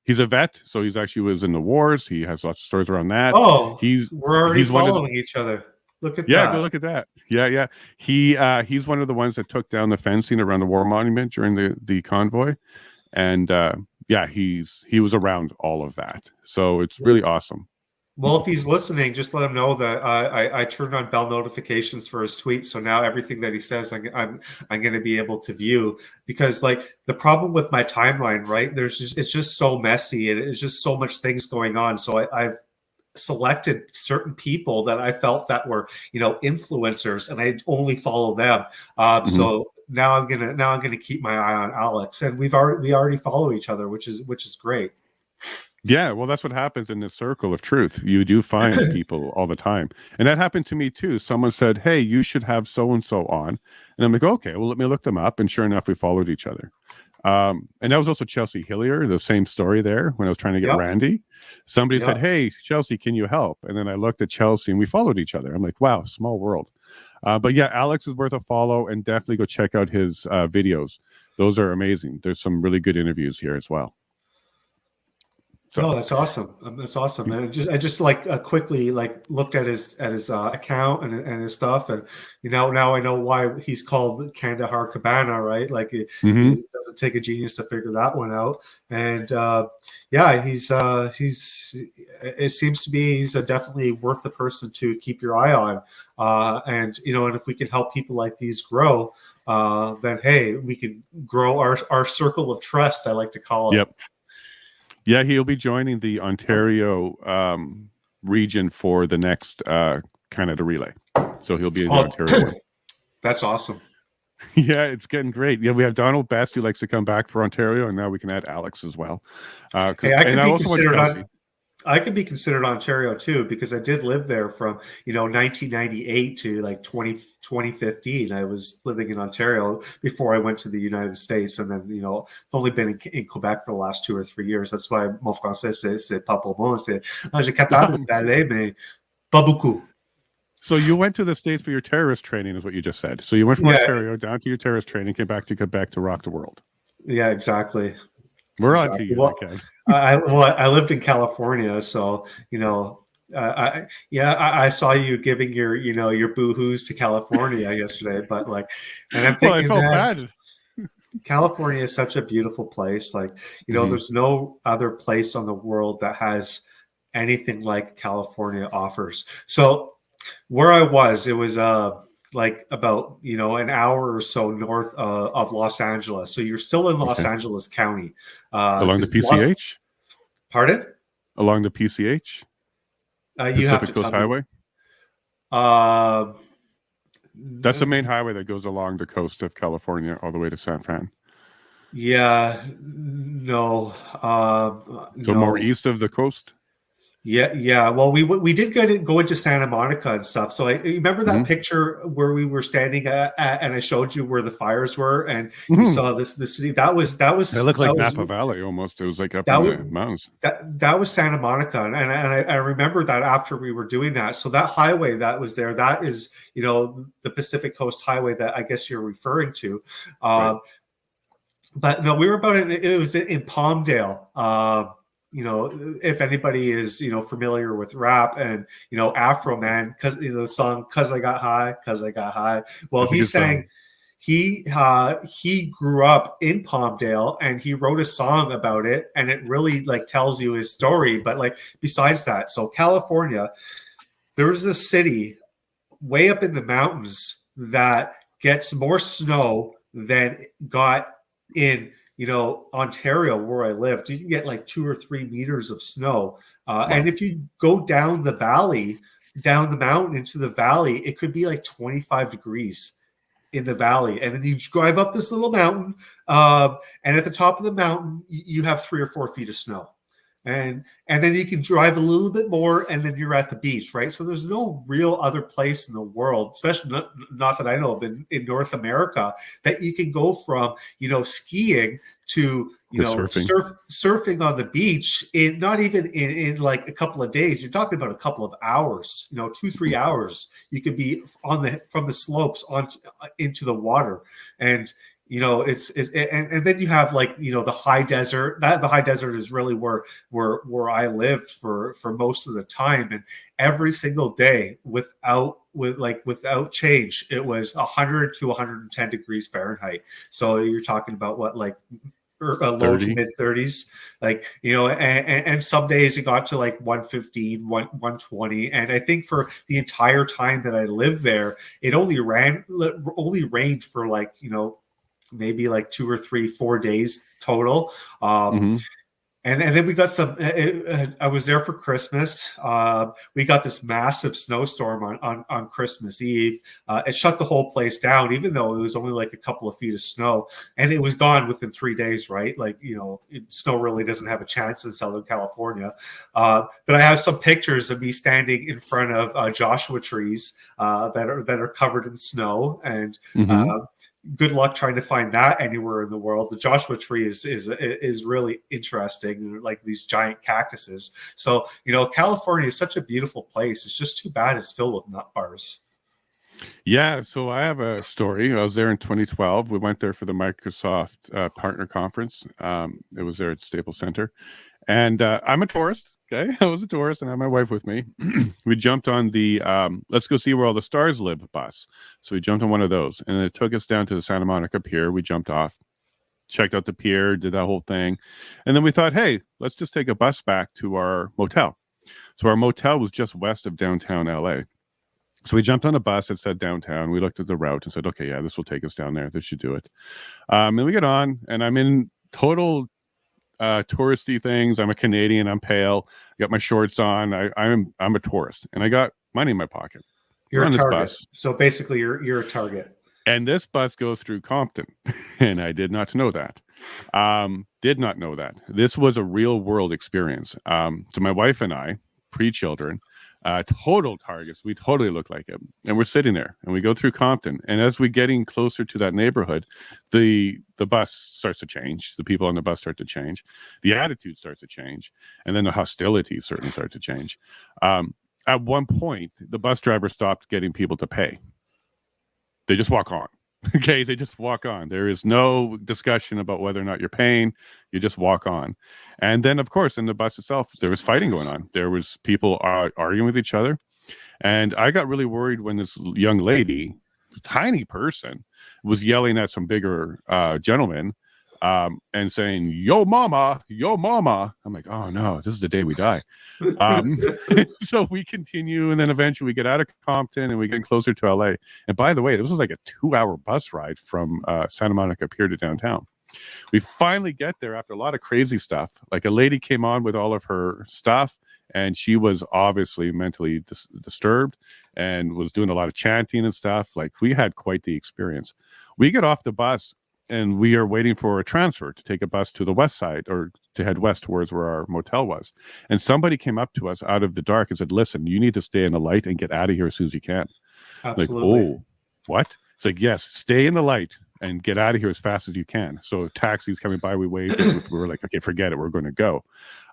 he's a vet. So he's actually was in the wars. He has lots of stories around that. Oh, we're already following each other. Look at that. Yeah, go look at that. Yeah. He's one of the ones that took down the fencing around the war monument during the convoy. And yeah, he was around all of that. So it's really awesome. Well, if he's listening, just let him know that I turned on bell notifications for his tweets. So now everything that he says, I'm going to be able to view, because like the problem with my timeline, right? It's just so messy and it's just so much things going on. So I've selected certain people that I felt that were, influencers, and I only follow them. So now I'm gonna keep my eye on Alex, and we already follow each other, which is great. Yeah, well, that's what happens in the circle of truth. You do find people all the time. And that happened to me too. Someone said, "Hey, you should have so and so on." And I'm like, "Okay, well, let me look them up." And sure enough, we followed each other. And that was also Chelsea Hillier, the same story there when I was trying to get Yep. Randy. Somebody said, Yep. "Hey, Chelsea, can you help?" And then I looked at Chelsea and we followed each other. I'm like, wow, small world. But yeah, Alex is worth a follow, and definitely go check out his videos. Those are amazing. There's some really good interviews here as well. So No, that's awesome. That's awesome. And I just like quickly like looked at his account and his stuff, and now I know why he's called Kandahar Cabana, right? Like mhm. it doesn't take a genius to figure that one out. And yeah, he's it seems to be he's definitely worth the person to keep your eye on. And and if we can help people like these grow, then hey, we can grow our circle of trust. I like to call it. Yep. Yeah, he'll be joining the Ontario region for the next Canada Relay. So he'll be in the Ontario one. That's awesome. Yeah, it's getting great. Yeah, we have Donald Best who likes to come back for Ontario, and now we can add Alex as well. Hey, I could be considered Ontario too, because I did live there from 1998 to like 2015. I was living in Ontario before I went to the United States, and then I've only been in Quebec for the last 2 or 3 years. That's why mon français c'est pas pour moi. C'est j'ai capable d'aller, mais pas beaucoup. So you went to the States for your terrorist training, is what you just said. So you went from Ontario down to your terrorist training, came back to Quebec to rock the world. Yeah, exactly. We're on to you, well, Ken. I lived in California, so I saw you giving your boo-hoos to California yesterday, but and I'm thinking, well, I felt bad. California is such a beautiful place. There's no other place on the world that has anything like California offers. So where I was, it was like about an hour or so north of Los Angeles. So you're still in Los Angeles County. Along the PCH? Pardon? Along the PCH? Pacific Coast Highway? That's the main highway that goes along the coast of California all the way to San Fran. Yeah, no. So more east of the coast? Yeah. Well, we did go into Santa Monica and stuff. So I remember that picture where we were standing at, and I showed you where the fires were, and you saw this city. That was. It looked like Napa Valley almost. It was like up in the mountains. That was Santa Monica, and I remember that after we were doing that. So that highway that was there, that is the Pacific Coast Highway that I guess you're referring to. Right. But no, we were it was in Palmdale. If anybody is familiar with rap and Afro Man, because the song "Cause I Got High." Well, he sang. He grew up in Palmdale, and he wrote a song about it, and it really tells you his story. But besides that, so California, there was this city way up in the mountains that gets more snow than got in Ontario, where I lived. You can get 2 or 3 meters of snow. Wow. And if you go down the valley, down the mountain into the valley, it could be 25 degrees in the valley. And then you drive up this little mountain, and at the top of the mountain, you have 3 or 4 feet of snow. And then you can drive a little bit more, and then you're at the beach, right? So there's no real other place in the world, especially not that I know of in North America, that you can go from skiing to surfing on the beach in not even in a couple of days. You're talking about a couple of hours, 2-3 hours. You could be from the slopes into the water, and and then you have the high desert. The high desert is really where I lived for most of the time, and every single day without change, it was 100 to 110 degrees Fahrenheit. So you're talking about what low to mid 30s, and some days it got to 115, 120. And I think for the entire time that I lived there, it only rained for maybe 2 or 3, 4 days total. And And then we got some. I was there for Christmas. We got this massive snowstorm on Christmas Eve. It shut the whole place down, even though it was only like a couple of feet of snow, and it was gone within 3 days. Right, like snow really doesn't have a chance in Southern California. But I have some pictures of me standing in front of Joshua trees that are covered in snow, and good luck trying to find that anywhere in the world. The Joshua tree is really interesting, like these giant cactuses. So California is such a beautiful place. It's just too bad it's filled with nut bars. Yeah, so I have a story. I was there in 2012. We went there for the Microsoft Partner Conference. It was there at Staples Center, and I'm a tourist. Okay, I was a tourist, and I had my wife with me. We jumped on the Let's Go See Where All the Stars Live bus. So we jumped on one of those, and it took us down to the Santa Monica Pier. We jumped off, checked out the pier, did that whole thing, and then we thought, hey, let's just take a bus back to our motel. So our motel was just west of downtown LA. So we jumped on a bus that said downtown. We looked at the route and said, okay, yeah, this will take us down there. This should do it. And we get on, and I'm in total touristy things. I'm a Canadian. I'm pale. I got my shorts on. I'm a tourist, and I got money in my pocket. You're on a this target. bus. So basically, you're a target. And this bus goes through Compton, and I did not know that. Did not know that. This was a real world experience. So my wife and I, pre-children, total targets. We totally look like it, and we're sitting there, and we go through Compton, and as we're getting closer to that neighborhood, the bus starts to change. The people on the bus start to change. The attitude starts to change, and then the hostility certainly starts to change. At one point, the bus driver stopped getting people to pay. They just walk on. Okay, they just walk on. There is no discussion about whether or not you're paying. You just walk on. And then, of course, in the bus itself, there was fighting going on. There was people arguing with each other. And I got really worried when this young lady, tiny person, was yelling at some bigger gentleman and saying, yo mama. I'm like, oh no, this is the day we die. So we continue, and then eventually we get out of Compton and we get closer to LA. And by the way, this was like a 2-hour bus ride from Santa Monica Pier to downtown. We finally get there after a lot of crazy stuff. Like a lady came on with all of her stuff, and she was obviously mentally disturbed and was doing a lot of chanting and stuff. Like, we had quite the experience. We get off the bus, and we are waiting for a transfer to take a bus to the west side, or to head west towards where our motel was. And somebody came up to us out of the dark and said, listen, you need to stay in the light and get out of here as soon as you can. Absolutely. Like, oh, what? It's like, yes, stay in the light and get out of here as fast as you can. So taxis coming by, we waved. We were like, okay, forget it. We're going to go.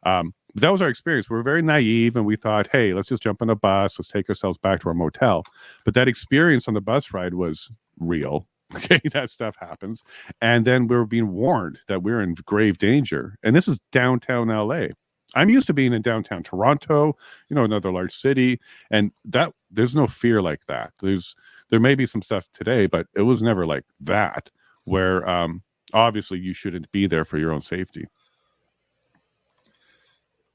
That was our experience. We were very naive, and we thought, hey, let's just jump on a bus. Let's take ourselves back to our motel. But that experience on the bus ride was real. Okay, that stuff happens. And then we were being warned that we're in grave danger. And this is downtown LA. I'm used to being in downtown Toronto, another large city, and that there's no fear like that. There may be some stuff today, but it was never like that, where obviously you shouldn't be there for your own safety.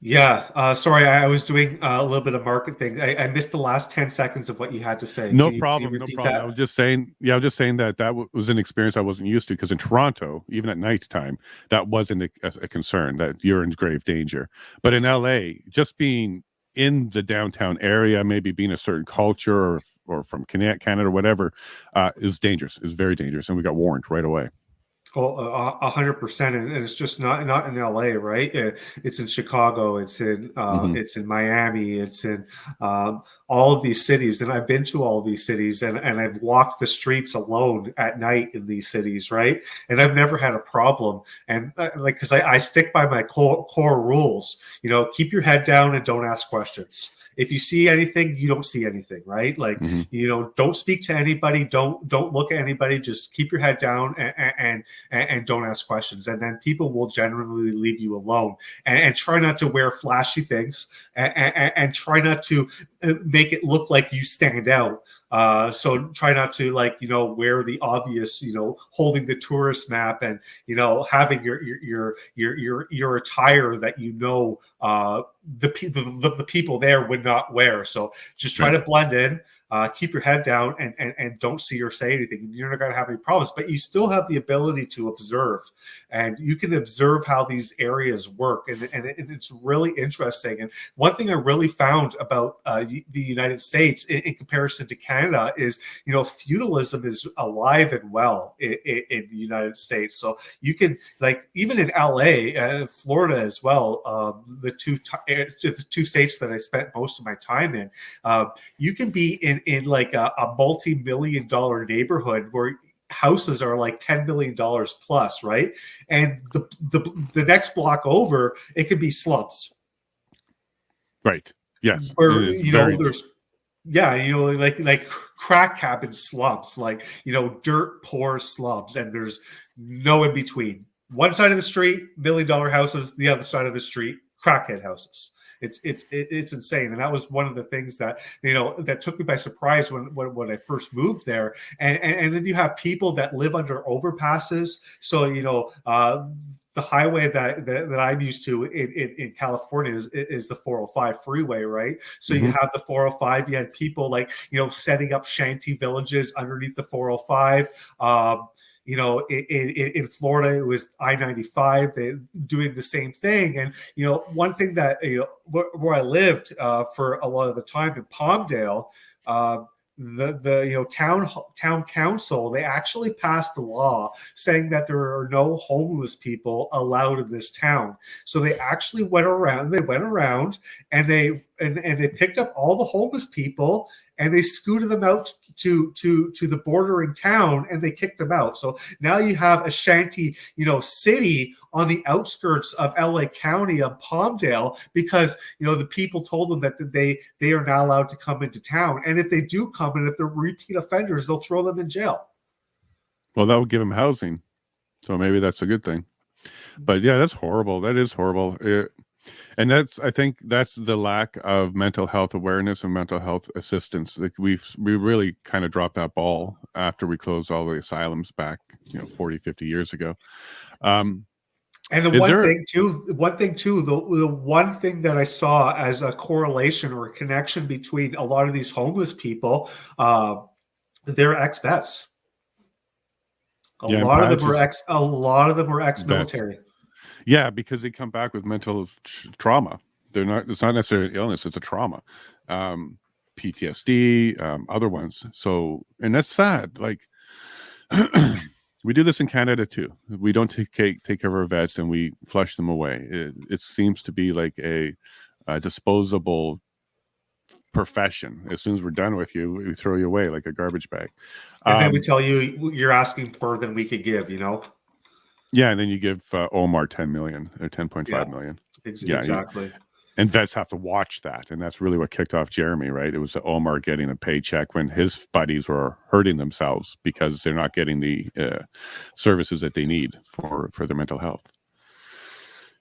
Yeah, sorry, I was doing a little bit of market things. I missed the last 10 seconds of what you had to say. No problem. That? I was just saying that was an experience I wasn't used to, because in Toronto, even at nighttime, that wasn't a concern, that you're in grave danger. But in LA, just being in the downtown area, maybe being a certain culture or from Canada or whatever, is dangerous, is very dangerous. And we got warned right away. Well, 100%, and it's just not in LA, right? It's in Chicago, it's in Miami, it's in all of these cities, and I've been to all of these cities, and I've walked the streets alone at night in these cities, right? And I've never had a problem, and because I stick by my core rules, keep your head down and don't ask questions. If you see anything, you don't see anything, right? Like, don't speak to anybody. Don't look at anybody. Just keep your head down and don't ask questions. And then people will generally leave you alone. And try not to wear flashy things, and try not to make it look like you stand out. So try not to wear the obvious, holding the tourist map and having your attire that the people there would not wear. So just try to blend in. keep your head down and don't see or say anything. You're not going to have any problems, but you still have the ability to observe, and you can observe how these areas work. And it's really interesting. And one thing I really found about the United States in comparison to Canada is, feudalism is alive and well in the United States. So you can, like, even in LA, Florida as well, the two states that I spent most of my time in, you can be in like a multi-million-dollar neighborhood where houses are like $10 million plus, right? And the next block over, it could be slums. Right. Yes. Where, Very... there's, yeah, like crack cabin slums, like, dirt poor slums, and there's no in between. One side of the street, $1 million houses, the other side of the street, crackhead houses. It's insane. And that was one of the things that, that took me by surprise when I first moved there. And then you have people that live under overpasses. So, the highway that I'm used to in California is the 405 freeway, right? So you have the 405. You had people like, setting up shanty villages underneath the 405. In Florida, it was I-95. They doing the same thing. And one thing that where I lived for a lot of the time in Palmdale, the town council, they actually passed a law saying that there are no homeless people allowed in this town. So they actually went around and they picked up all the homeless people and they scooted them out to the bordering town, and they kicked them out. So now you have a shanty, city on the outskirts of LA County of Palmdale, because the people told them that they are not allowed to come into town, and if they do come, and if they're repeat offenders, they'll throw them in jail. Well, that will give them housing, so maybe that's a good thing. But yeah, that's horrible. That is horrible. And I think that's the lack of mental health awareness and mental health assistance. Like we really kind of dropped that ball after we closed all the asylums back, 40, 50 years ago. And the one thing that I saw as a correlation or a connection between a lot of these homeless people, they're ex-vets. A lot of them were ex-military. Yeah, because they come back with mental trauma. It's not necessarily an illness, it's a trauma. PTSD, other ones. So, and that's sad. Like, we do this in Canada too. We don't take care of our vets and we flush them away. It seems to be like a disposable profession. As soon as we're done with you, we throw you away like a garbage bag. And then we tell you you're asking more than we could give, Yeah, and then you give Omar 10 million or 10.5 million. Exactly. And vets have to watch that. And that's really what kicked off Jeremy, right? It was Omar getting a paycheck when his buddies were hurting themselves because they're not getting the services that they need for their mental health.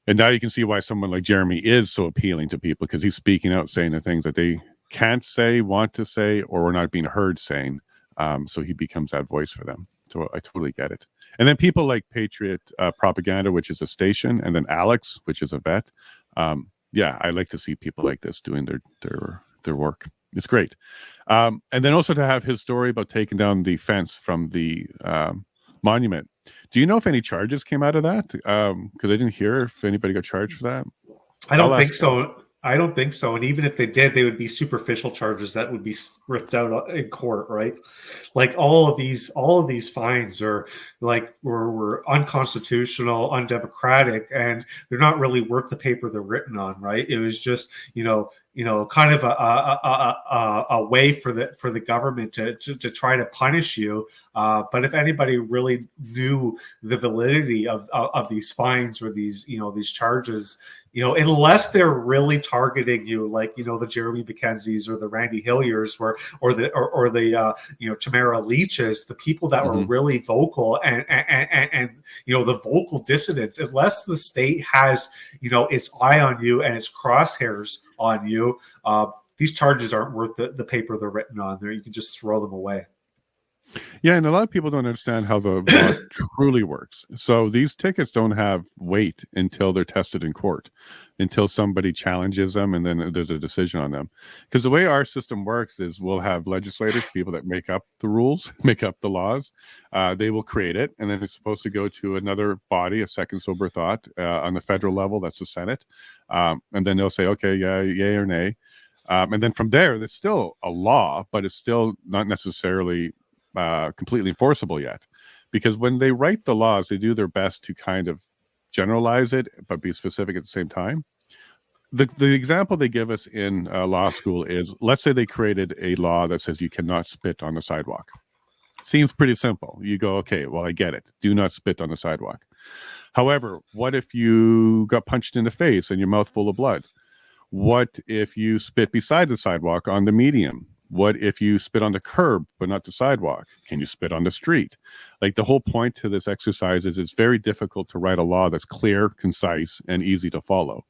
And now you can see why someone like Jeremy is so appealing to people, because he's speaking out, saying the things that they can't say, want to say, or are not being heard saying. So he becomes that voice for them. So I totally get it. And then people like Patriot Propaganda, which is a station, and then Alex, which is a vet. Yeah, I like to see people like this doing their work. It's great. And then also to have his story about taking down the fence from the monument. Do you know if any charges came out of that? Because I didn't hear if anybody got charged for that. I don't think so. I don't think so. And even if they did, they would be superficial charges that would be ripped out in court, right? Like all of these fines are like were unconstitutional, undemocratic, and they're not really worth the paper they're written on, right? It was just, kind of a way for the government to try to punish you. But if anybody really knew the validity of these fines or these charges, unless they're really targeting you, like the Jeremy McKenzies or the Randy Hilliers, or the Tamara Leaches, the people that were really vocal and the vocal dissidents, unless the state has its eye on you and its crosshairs on you, these charges aren't worth the paper they're written on. There, you can just throw them away. Yeah, and a lot of people don't understand how the law truly works. So these tickets don't have weight until they're tested in court, until somebody challenges them, and then there's a decision on them. Because the way our system works is we'll have legislators, people that make up the rules, make up the laws. They will create it, and then it's supposed to go to another body, a second sober thought, on the federal level. That's the Senate, and then they'll say, okay, yeah, yay or nay. And then from there, it's still a law, but it's still not necessarily completely enforceable yet, because when they write the laws, they do their best to kind of generalize it but be specific at the same time. The example they give us in law school is, let's say they created a law that says you cannot spit on the sidewalk. Seems pretty simple. You go, okay, well, I get it, do not spit on the sidewalk. However, what if you got punched in the face and your mouth full of blood? What if you spit beside the sidewalk on the median? What if you spit on the curb, but not the sidewalk? Can you spit on the street? Like, the whole point to this exercise is it's very difficult to write a law that's clear, concise, and easy to follow.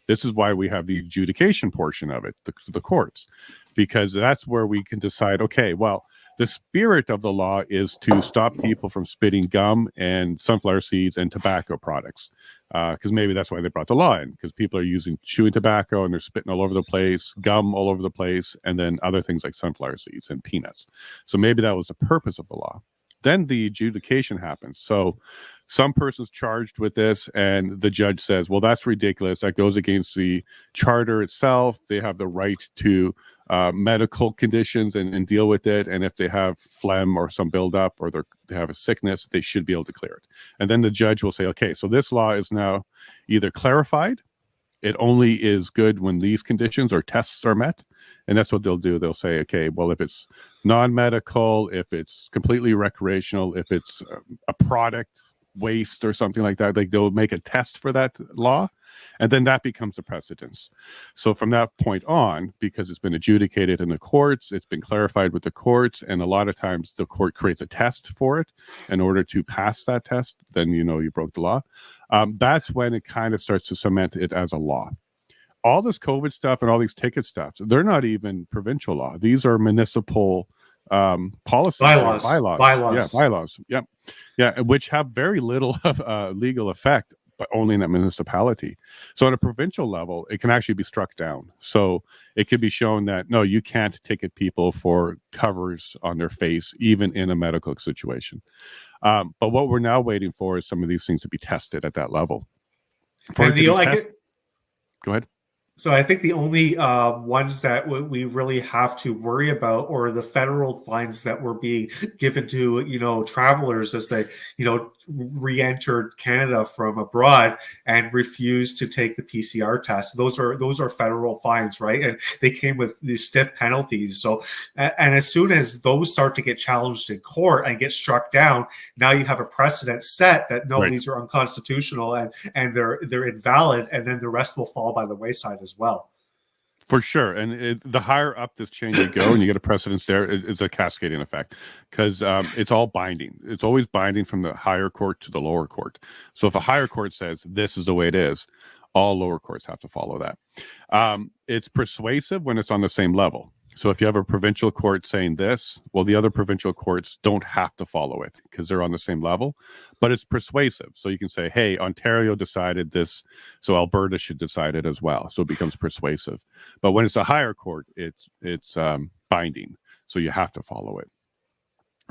This is why we have the adjudication portion of it, the courts, because that's where we can decide, okay, well, the spirit of the law is to stop people from spitting gum and sunflower seeds and tobacco products. Because maybe that's why they brought the law in, because people are using chewing tobacco and they're spitting all over the place, gum all over the place, and then other things like sunflower seeds and peanuts. So maybe that was the purpose of the law. Then the adjudication happens. So some person's charged with this, and the judge says, well, that's ridiculous. That goes against the charter itself. They have the right to medical conditions and deal with it. And if they have phlegm or some buildup, or they have a sickness, they should be able to clear it. And then the judge will say, okay, so this law is now either clarified. It only is good when these conditions or tests are met. And that's what they'll do. They'll say, okay, well, if it's non-medical, if it's completely recreational, if it's a product waste or something like that, like, they'll make a test for that law, and then that becomes the precedence. So from that point on, because it's been adjudicated in the courts, it's been clarified with the courts, and a lot of times the court creates a test for it. In order to pass that test, then you broke the law. That's when it kind of starts to cement it as a law. All this COVID stuff and all these ticket stuff, they're not even provincial law. These are municipal policies, bylaws. Yeah, bylaws. Yeah, which have very little of legal effect, but only in that municipality. So on a provincial level, it can actually be struck down. So it could be shown that, no, you can't ticket people for covers on their face, even in a medical situation. But what we're now waiting for is some of these things to be tested at that level. Go ahead. So I think the only ones that we really have to worry about are the federal fines that were being given to, travelers as they, re-entered Canada from abroad and refused to take the PCR test. Those are federal fines, right? And they came with these stiff penalties. So, and as soon as those start to get challenged in court and get struck down, now you have a precedent set that no, right, these are unconstitutional and they're invalid, and then the rest will fall by the wayside as well. For sure. And the higher up this chain you go and you get a precedence there, it's a cascading effect, because it's all binding. It's always binding from the higher court to the lower court. So if a higher court says this is the way it is, all lower courts have to follow that. It's persuasive when it's on the same level. So if you have a provincial court saying this, well, the other provincial courts don't have to follow it because they're on the same level, but it's persuasive. So you can say, hey, Ontario decided this, so Alberta should decide it as well. So it becomes persuasive. But when it's a higher court, it's binding. So you have to follow it.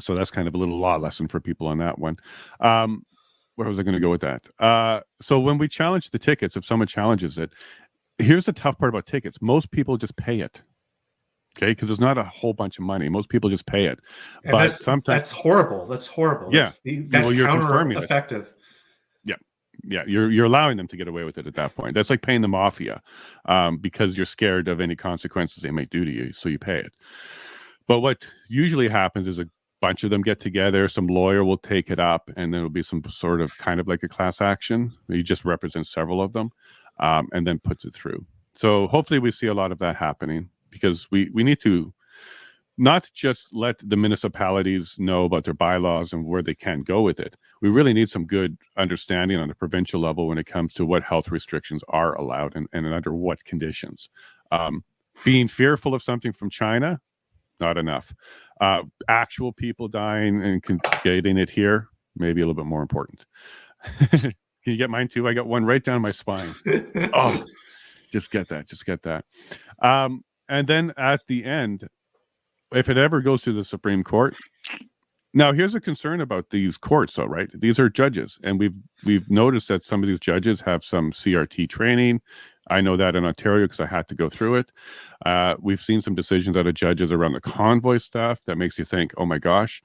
So that's kind of a little law lesson for people on that one. Where was I going to go with that? So when we challenge the tickets, if someone challenges it, here's the tough part about tickets. Most people just pay it. Okay, because there's not a whole bunch of money. Most people just pay it. And but sometimes that's horrible. That's horrible. Yeah, that's counter-effective. Yeah, you're allowing them to get away with it at that point. That's like paying the mafia, because you're scared of any consequences they might do to you, so you pay it. But what usually happens is a bunch of them get together, some lawyer will take it up, and then it'll be some sort of kind of like a class action. You just represent several of them, and then puts it through. So hopefully we see a lot of that happening, because we need to not just let the municipalities know about their bylaws and where they can go with it. We really need some good understanding on the provincial level when it comes to what health restrictions are allowed and under what conditions. Being fearful of something from China, not enough. Actual people dying and getting it here, maybe a little bit more important. Can you get mine too? I got one right down my spine. Oh, just get that. And then at the end, if it ever goes to the Supreme Court, now here's a concern about these courts, though, right? These are judges, and we've noticed that some of these judges have some CRT training. I know that in Ontario because I had to go through it. We've seen some decisions out of judges around the convoy stuff that makes you think, oh my gosh,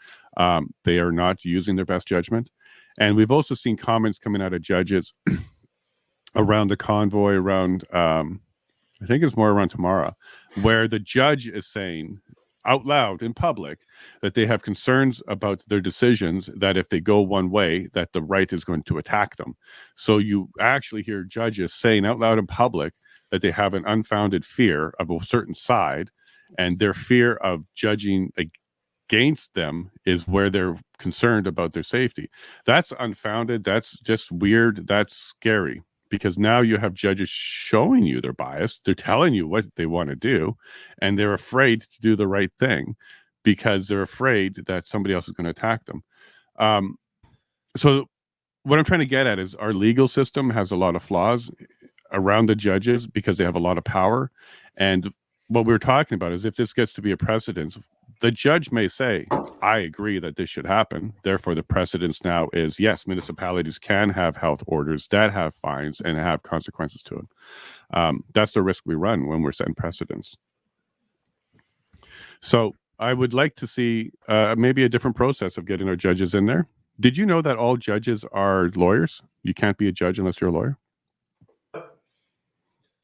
they are not using their best judgment. And we've also seen comments coming out of judges around the convoy, around, I think it's more around tomorrow, where the judge is saying out loud in public that they have concerns about their decisions, that if they go one way, that the right is going to attack them. So you actually hear judges saying out loud in public that they have an unfounded fear of a certain side, and their fear of judging against them is where they're concerned about their safety. That's unfounded. That's just weird. That's scary, because now you have judges showing you they're biased. They're telling you what they want to do, and they're afraid to do the right thing because they're afraid that somebody else is going to attack them. So what I'm trying to get at is our legal system has a lot of flaws around the judges because they have a lot of power. And what we're talking about is if this gets to be a precedent, the judge may say, I agree that this should happen. Therefore, the precedence now is, yes, municipalities can have health orders that have fines and have consequences to them. That's the risk we run when we're setting precedents. So I would like to see maybe a different process of getting our judges in there. Did you know that all judges are lawyers? You can't be a judge unless you're a lawyer.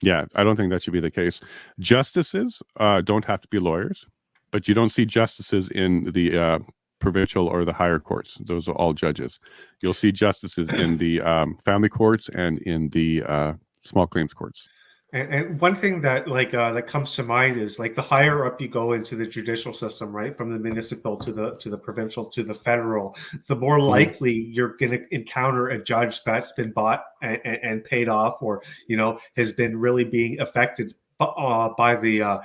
Yeah, I don't think that should be the case. Justices don't have to be lawyers, but you don't see justices in the provincial or the higher courts. Those are all judges. You'll see justices in the family courts and in the small claims courts. And one thing that that comes to mind is like the higher up you go into the judicial system, right, from the municipal to the provincial to the federal, the more likely you're going to encounter a judge that's been bought and paid off, or has been really being affected by the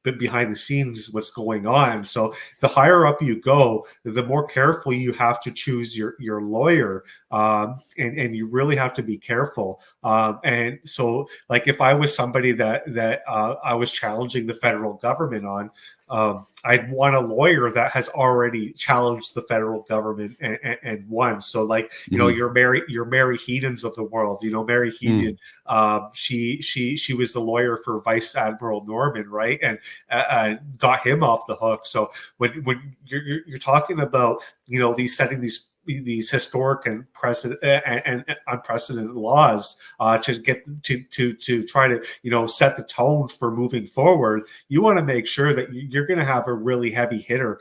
but behind the scenes what's going on. So the higher up you go, the more carefully you have to choose your lawyer, and you really have to be careful. And so, like, if I was somebody that I was challenging the federal government on, I'd want a lawyer that has already challenged the federal government and won. So, like, your Mary Headens of the world. Mary Heaton, she was the lawyer for Vice Admiral Norman, right, and got him off the hook. So when you're talking about setting these historic and unprecedented laws to get to try to set the tone for moving forward, you want to make sure that you're going to have a really heavy hitter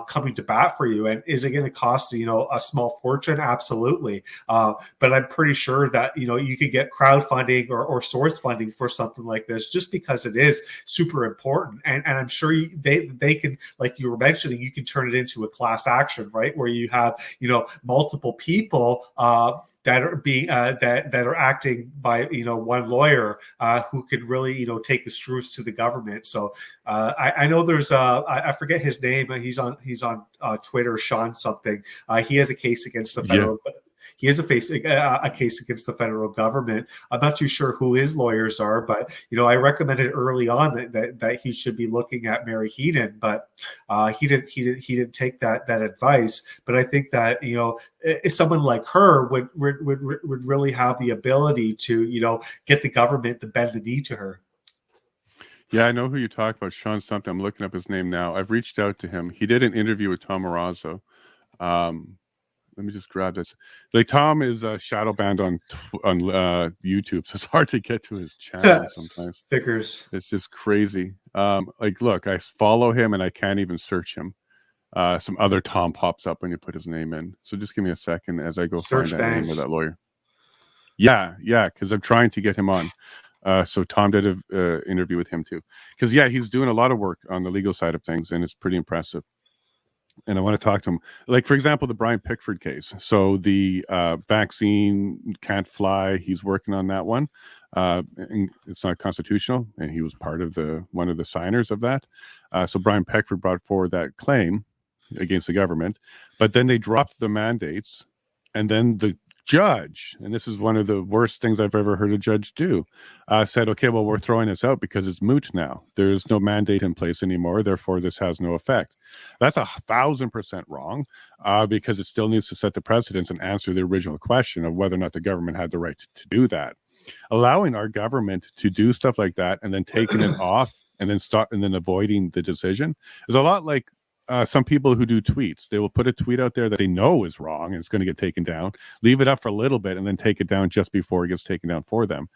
coming to bat for you. And is it going to cost a small fortune? Absolutely, but I'm pretty sure that you could get crowdfunding or source funding for something like this, just because it is super important. And I'm sure they can, like you were mentioning, you can turn it into a class action, right, where you have multiple people that are being that are acting by one lawyer who could really take the screws to the government. So I know there's I forget his name. He's on Twitter, Sean something. He has a case against the federal. Yeah. He has a case against the federal government. I'm not too sure who his lawyers are, but I recommended early on that he should be looking at Mary Heaton, but he didn't take that advice. But I think that someone like her would really have the ability to get the government to bend the knee to her. Yeah, I know who you talk about, Sean something. I'm looking up his name now. I've reached out to him. He did an interview with Tom Marazzo. Let me just grab this. Like, Tom is shadow banned on YouTube, so it's hard to get to his channel sometimes. Figures. It's just crazy. Look, I follow him and I can't even search him. Some other Tom pops up when you put his name in. So just give me a second as I go find that name of that lawyer. Yeah, because I'm trying to get him on. So Tom did an interview with him too. Because, he's doing a lot of work on the legal side of things, and it's pretty impressive. And I want to talk to him. Like, for example, the Brian Pickford case. So the vaccine can't fly. He's working on that one. And it's not constitutional, and he was part of one of the signers of that. So Brian Peckford brought forward that claim against the government, but then they dropped the mandates, and then the judge, and this is one of the worst things I've ever heard a judge do, said, okay, well, we're throwing this out because it's moot now. There's no mandate in place anymore. Therefore, this has no effect. That's 1,000% wrong, because it still needs to set the precedence and answer the original question of whether or not the government had the right to do that. Allowing our government to do stuff like that and then taking it off and then avoiding the decision is a lot like some people who do tweets. They will put a tweet out there that they know is wrong and it's going to get taken down, leave it up for a little bit, and then take it down just before it gets taken down for them.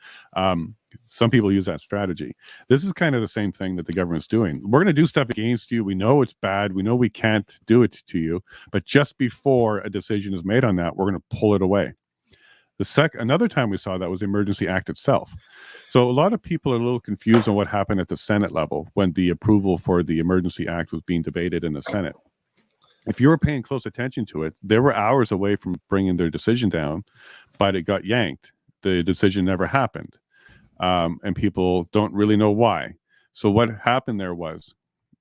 Some people use that strategy. This is kind of the same thing that the government's doing. We're going to do stuff against you. We know it's bad. We know we can't do it to you. But just before a decision is made on that, we're going to pull it away. Another time we saw that was the Emergency Act itself. So a lot of people are a little confused on what happened at the Senate level when the approval for the Emergency Act was being debated in the Senate. If you were paying close attention to it, they were hours away from bringing their decision down, but it got yanked. The decision never happened, and people don't really know why. So what happened there was,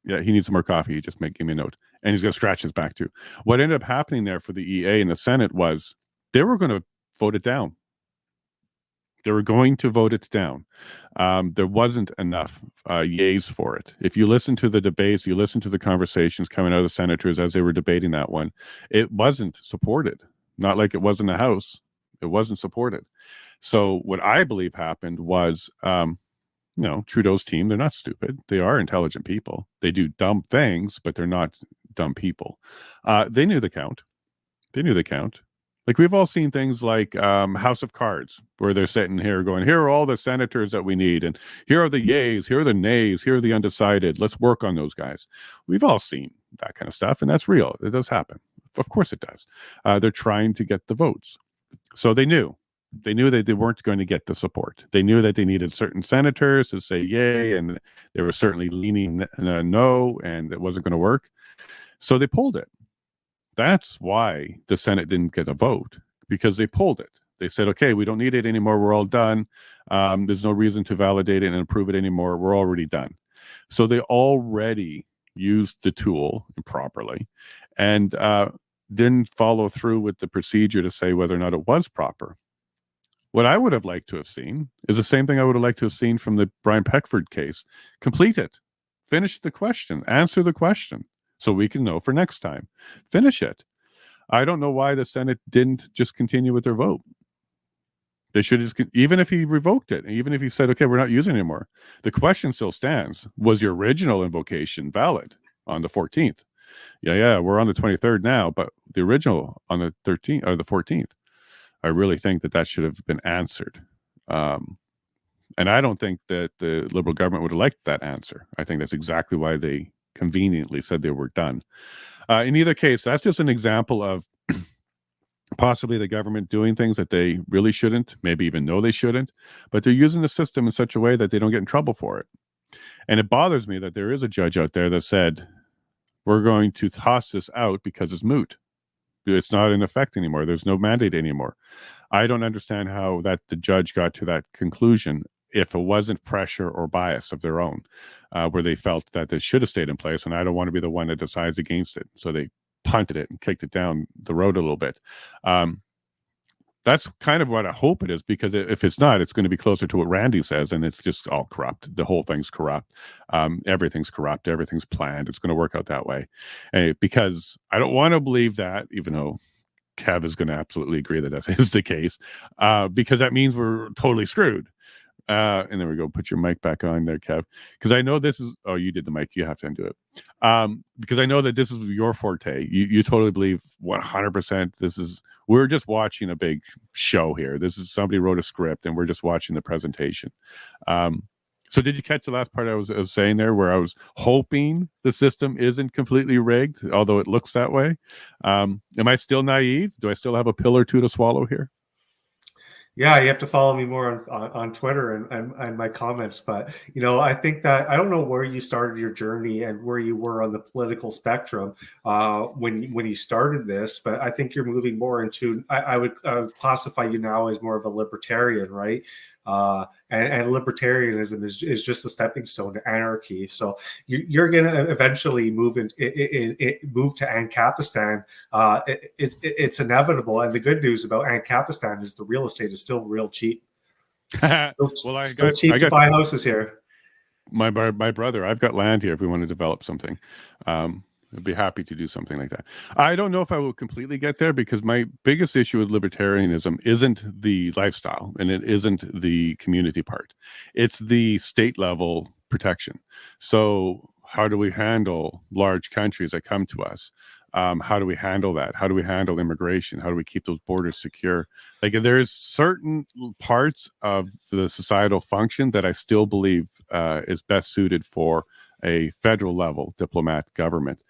yeah, he needs some more coffee. He just gave me a note, and he's going to scratch his back too. What ended up happening there for the EA and the Senate was they were going to vote it down. They were going to vote it down. There wasn't enough yays for it. If you listen to the debates, you listen to the conversations coming out of the senators as they were debating that one, it wasn't supported. Not like it was in the House. It wasn't supported. So what I believe happened was, Trudeau's team, they're not stupid. They are intelligent people. They do dumb things, but they're not dumb people. They knew the count. Like we've all seen things like House of Cards, where they're sitting here going, here are all the senators that we need, and here are the yays, here are the nays, here are the undecided. Let's work on those guys. We've all seen that kind of stuff, and that's real. It does happen. Of course it does. They're trying to get the votes. So they knew that they weren't going to get the support. They knew that they needed certain senators to say yay, and they were certainly leaning no, and it wasn't going to work. So they pulled it. That's why the Senate didn't get a vote, because they pulled it. They said, okay, we don't need it anymore. We're all done. There's no reason to validate it and approve it anymore. We're already done. So they already used the tool improperly and didn't follow through with the procedure to say whether or not it was proper. What I would have liked to have seen is the same thing I would have liked to have seen from the Brian Peckford case. Complete it. Finish the question. Answer the question. So we can know for next time. Finish it. I don't know why the Senate didn't just continue with their vote. They should just, even if he revoked it, even if he said, okay, we're not using it anymore, the question still stands. Was your original invocation valid on the 14th? Yeah, we're on the 23rd now, but the original on the 13th or the 14th, I really think that should have been answered. And I don't think that the Liberal government would have liked that answer. I think that's exactly why they conveniently said they were done. In either case, that's just an example of possibly the government doing things that they really shouldn't, maybe even know they shouldn't, but they're using the system in such a way that they don't get in trouble for it. And it bothers me that there is a judge out there that said, we're going to toss this out because it's moot. It's not in effect anymore. There's no mandate anymore. I don't understand how that the judge got to that conclusion if it wasn't pressure or bias of their own, where they felt that this should have stayed in place, and I don't want to be the one that decides against it. So they punted it and kicked it down the road a little bit. That's kind of what I hope it is, because if it's not, it's going to be closer to what Randy says, and it's just all corrupt. The whole thing's corrupt. Everything's corrupt. Everything's planned. It's going to work out that way. Because I don't want to believe that, even though Kev is going to absolutely agree that that is the case, because that means we're totally screwed. And there we go. Put your mic back on there, Kev. Because I know this is, oh, you did the mic. You have to undo it. Because I know that this is your forte. You totally believe 100%. We're just watching a big show here. This is somebody wrote a script and we're just watching the presentation. So did you catch the last part I was saying there, where I was hoping the system isn't completely rigged, although it looks that way? Am I still naive? Do I still have a pill or two to swallow here? Yeah, you have to follow me more on Twitter and my comments. But, I think that I don't know where you started your journey and where you were on the political spectrum when you started this. But I think you're moving more into, I would classify you now as more of a libertarian, right? And libertarianism is just a stepping stone to anarchy. So you're going to eventually move move to Ancapistan. It's inevitable. And the good news about Ancapistan is the real estate is still real cheap. Well, Still cheap to buy houses here. My brother, I've got land here if we want to develop something. I'd be happy to do something like that. I don't know if I will completely get there, because my biggest issue with libertarianism isn't the lifestyle and it isn't the community part. It's the state level protection. So how do we handle large countries that come to us? How do we handle that? How do we handle immigration? How do we keep those borders secure? Like, there's certain parts of the societal function that I still believe is best suited for a federal level diplomat government,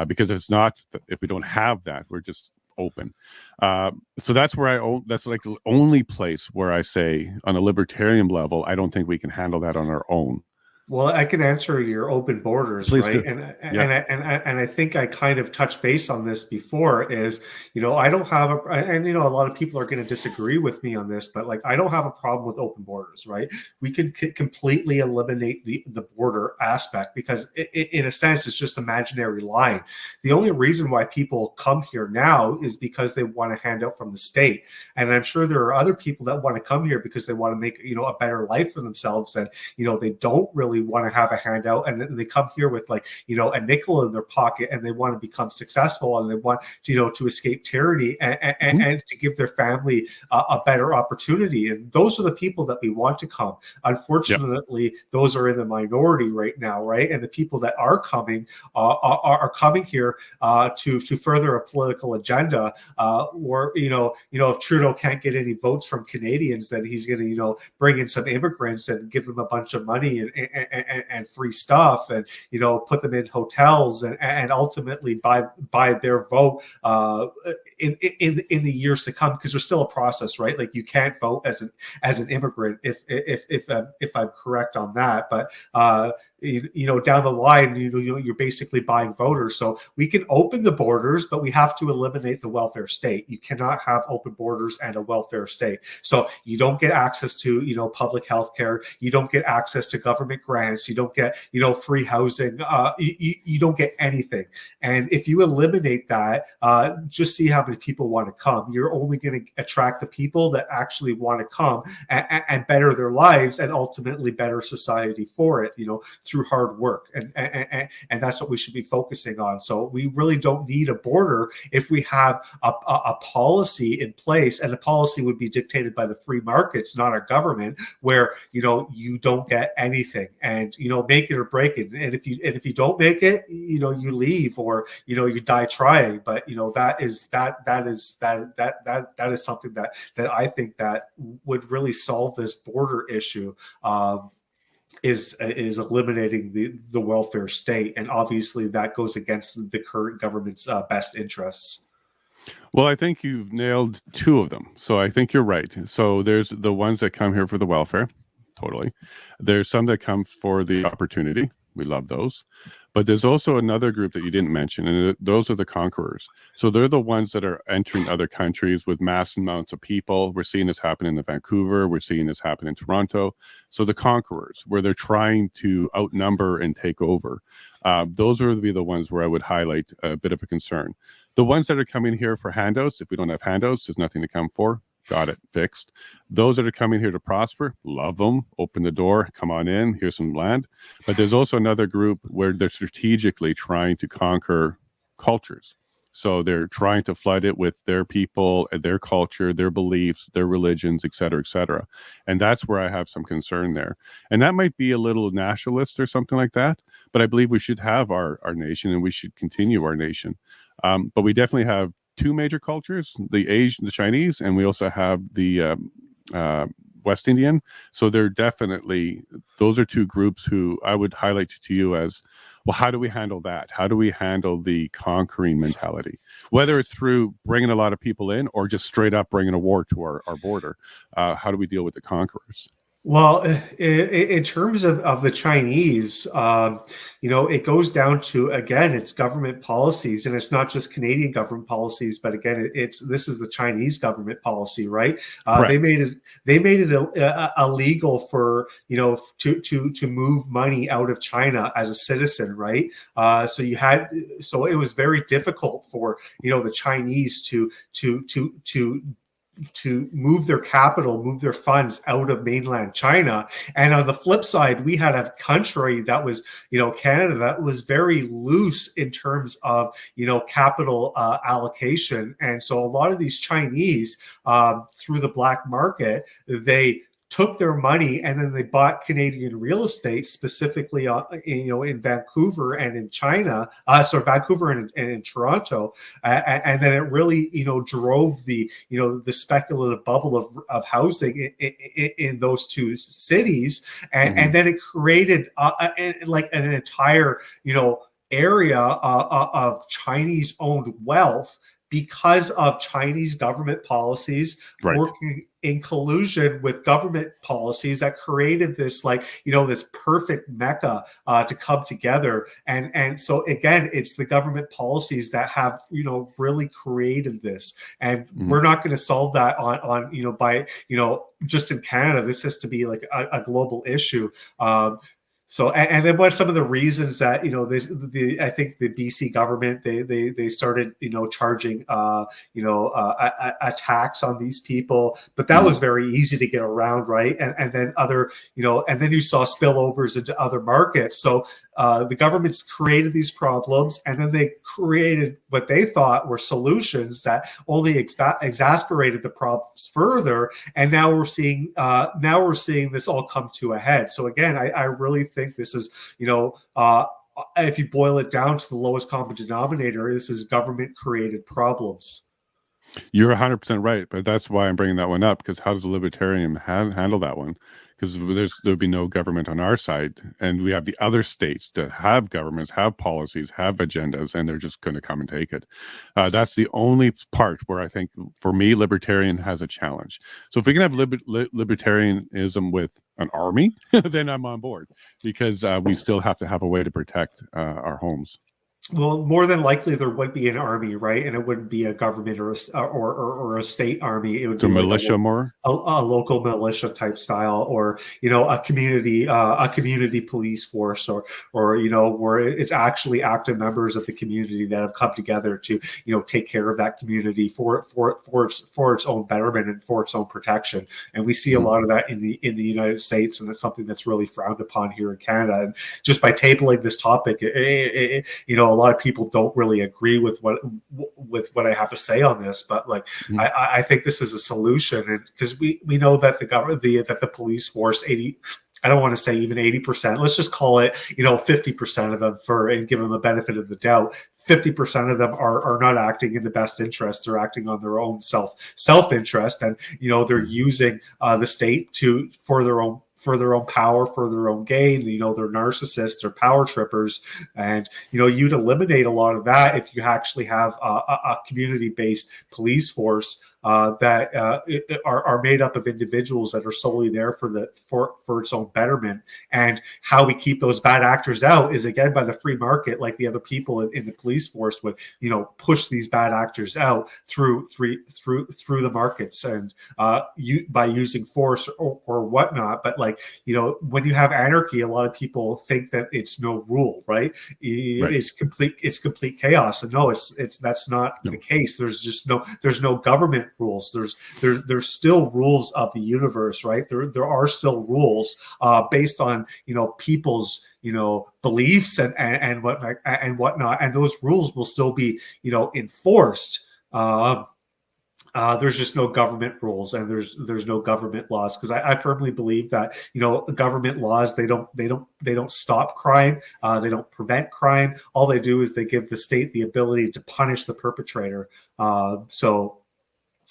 because if we don't have that, we're just open. So that's where that's like the only place where I say, on a libertarian level, I don't think we can handle that on our own. Well, I can answer your open borders, Please right? do. And I think I kind of touched base on this before. Is, I don't have a lot of people are going to disagree with me on this, but like, I don't have a problem with open borders, right? We could completely eliminate the border aspect, because in a sense, it's just imaginary line. The only reason why people come here now is because they want a handout from the state, and I'm sure there are other people that want to come here because they want to make a better life for themselves, and they don't really want to have a handout, and then they come here with a nickel in their pocket, and they want to become successful, and they want to escape tyranny and to give their family a better opportunity. And those are the people that we want to come. Unfortunately, those are in the minority right now, right? And the people that are coming are coming here to further a political agenda. Or if Trudeau can't get any votes from Canadians, then he's going to bring in some immigrants and give them a bunch of money and free stuff, and put them in hotels, and ultimately buy their vote in the years to come, because there's still a process, right? Like, you can't vote as an immigrant, if I'm correct on that, but down the line, you're basically buying voters. So we can open the borders, but we have to eliminate the welfare state. You cannot have open borders and a welfare state. So you don't get access to public health care. You don't get access to government grants. You don't get free housing. You don't get anything. And if you eliminate that, just see how many people want to come. You're only going to attract the people that actually want to come and better their lives, and ultimately better society for it, through hard work. And that's what we should be focusing on. So we really don't need a border if we have a policy in place, and the policy would be dictated by the free markets, not our government, where you don't get anything, and make it or break it. And if you don't make it, you leave, or you die trying. But that is something that I think that would really solve this border issue. Is eliminating the welfare state, and obviously that goes against the current government's best interests. Well, I think you've nailed two of them. So I think you're right. So there's the ones that come here for the welfare. Totally. There's some that come for the opportunity. We love those. But there's also another group that you didn't mention, and those are the conquerors. So they're the ones that are entering other countries with mass amounts of people. We're seeing this happen in Vancouver. We're seeing this happen in Toronto. So the conquerors, where they're trying to outnumber and take over, those are the ones where I would highlight a bit of a concern. The ones that are coming here for handouts, if we don't have handouts, there's nothing to come for. Got it fixed. Those that are coming here to prosper, love them. Open the door, come on in. Here's some land. But there's also another group where they're strategically trying to conquer cultures. So they're trying to flood it with their people, their culture, their beliefs, their religions, et cetera, et cetera. And that's where I have some concern there. And that might be a little nationalist or something like that. But I believe we should have our nation, and we should continue our nation. But we definitely have two major cultures, the Asian, the Chinese, and we also have the West Indian. So they're definitely, those are two groups who I would highlight to you as, well, how do we handle that? How do we handle the conquering mentality? Whether it's through bringing a lot of people in or just straight up bringing a war to our border, how do we deal with the conquerors? Well, in terms of the Chinese, it goes down to, again, it's government policies, and it's not just Canadian government policies, but again, this is the Chinese government policy, right? They made it illegal for to move money out of China as a citizen, right? So it was very difficult for the Chinese to move their capital, move their funds out of mainland China. And on the flip side, we had a country that was, Canada, that was very loose in terms of, capital allocation. And so a lot of these Chinese, through the black market, they took their money and then they bought Canadian real estate, specifically, in Vancouver and in China, Vancouver and in Toronto, and then it really, drove the speculative bubble of housing in those two cities, and then it created like an entire, area of Chinese-owned wealth because of Chinese government policies working in collusion with government policies that created this, this perfect mecca to come together. And so again, it's the government policies that have, really created this. And we're not going to solve that by just in Canada. This has to be like a global issue. So, and then what are some of the reasons that, I think the BC government, they started, charging, a tax on these people, but that was very easy to get around, right? And then and then you saw spillovers into other markets. So the government's created these problems, and then they created what they thought were solutions that only exasperated the problems further. And now we're seeing this all come to a head. So again, I really think this is, if you boil it down to the lowest common denominator, this is government created problems. You're 100% right, but that's why I'm bringing that one up, because how does the libertarian handle that one? Because there'll be no government on our side, and we have the other states that have governments, have policies, have agendas, and they're just going to come and take it. That's the only part where I think, for me, libertarian has a challenge. So if we can have libertarianism with an army, then I'm on board, because we still have to have a way to protect our homes. Well, more than likely there would be an army, right? And it wouldn't be a government or a state army. It would be militia, like a local militia type style, or a community police force, or where it's actually active members of the community that have come together to take care of that community for its own betterment and for its own protection. And we see a lot of that in the United States, and it's something that's really frowned upon here in Canada. And just by tabling this topic, a lot of people don't really agree with what I have to say on this, but I think this is a solution, and because we know that the police force, I don't want to say even 80%, let's just call it 50% of them, and give them the benefit of the doubt. 50% of them are not acting in the best interest. They're acting on their own self-interest, and they're using the state for their own power, for their own gain. They're narcissists, they're power trippers, and you'd eliminate a lot of that if you actually have a community-based police force that are made up of individuals that are solely there for its own betterment. And how we keep those bad actors out is, again, by the free market, like the other people in the police force would push these bad actors out through the markets, and by using force or whatnot. But when you have anarchy, a lot of people think that it's no rule, right? It's complete chaos, and no, that's not the case. There's no government rules. There's still rules of the universe, right? There are still rules based on people's beliefs and whatnot, and those rules will still be enforced. There's just no government rules, and there's no government laws, because I firmly believe that government laws, they don't stop crime, they don't prevent crime. All they do is they give the state the ability to punish the perpetrator. So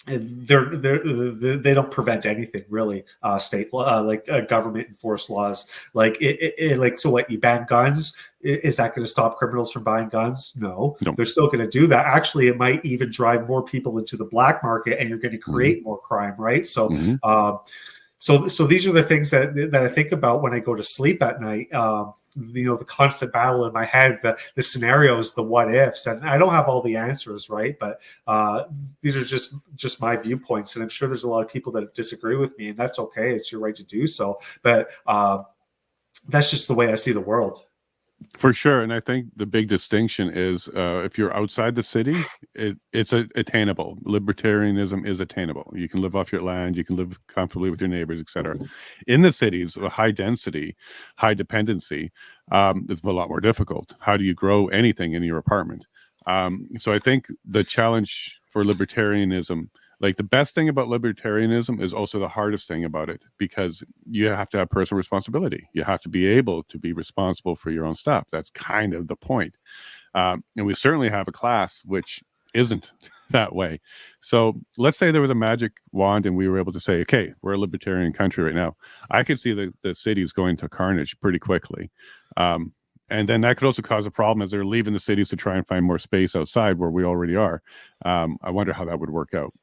they don't prevent anything, really. State government enforced laws, so what, you ban guns? Is that going to stop criminals from buying guns? No. They're still going to do that. Actually, it might even drive more people into the black market, and you're going to create more crime, right? So so these are the things that I think about when I go to sleep at night. The constant battle in my head, the scenarios, the what ifs, and I don't have all the answers, right? But these are just my viewpoints, and I'm sure there's a lot of people that disagree with me, and that's okay. It's your right to do so. But that's just the way I see the world. For sure. And I think the big distinction is if you're outside the city, it's attainable. Libertarianism is attainable. You can live off your land, you can live comfortably with your neighbors, etc. In the cities, a high density, high dependency, is a lot more difficult. How do you grow anything in your apartment? So I think the challenge for libertarianism, like the best thing about libertarianism is also the hardest thing about it, because you have to have personal responsibility. You have to be able to be responsible for your own stuff. That's kind of the point. And we certainly have a class which isn't that way. So let's say there was a magic wand and we were able to say, okay, we're a libertarian country right now. I could see the cities going to carnage pretty quickly. And then that could also cause a problem as they're leaving the cities to try and find more space outside where we already are. I wonder how that would work out.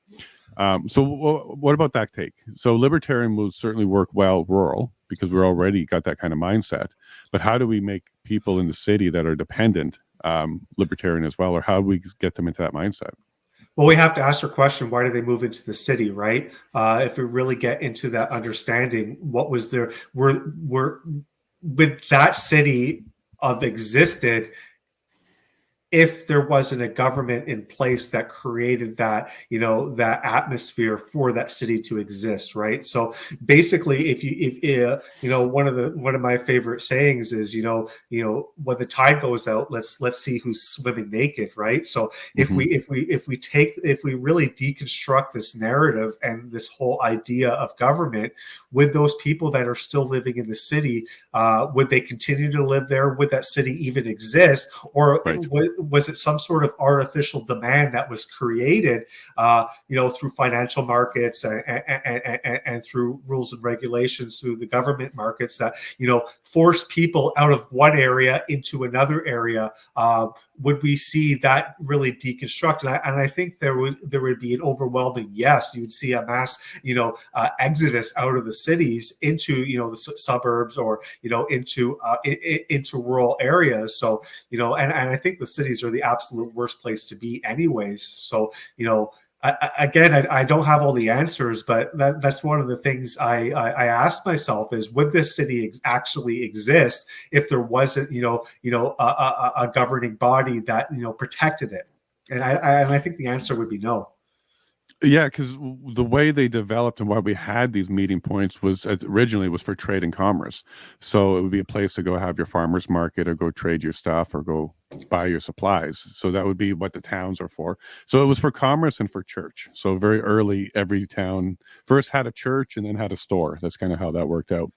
So what about that take? So libertarian will certainly work well rural because we're already got that kind of mindset. But how do we make people in the city that are dependent libertarian as well? Or how do we get them into that mindset? Well, we have to ask the question, why did they move into the city, right? If we really get into that understanding, what was their, with that city of existed, if there wasn't a government in place that created that, that atmosphere for that city to exist, right? So basically, if one of my favorite sayings is, when the tide goes out, let's see who's swimming naked, right? So if we really deconstruct this narrative and this whole idea of government, would those people that are still living in the city, would they continue to live there? Would that city even exist, or right. Was it some sort of artificial demand that was created, through financial markets and through rules and regulations through the government markets that, force people out of one area into another area? Would we see that really deconstruct? And I think there would be an overwhelming yes. You would see a mass, exodus out of the cities into, the suburbs or, into rural areas. So, and I think the cities are the absolute worst place to be anyways. So, I don't have all the answers, but that's one of the things I asked myself is, would this city actually exist if there wasn't, a governing body that, protected it? And I think the answer would be no. Yeah, because the way they developed and why we had these meeting points was originally was for trade and commerce. So it would be a place to go have your farmer's market or go trade your stuff or go buy your supplies. So that would be what the towns are for. So it was for commerce and for church. So very early, every town first had a church and then had a store. That's kind of how that worked out.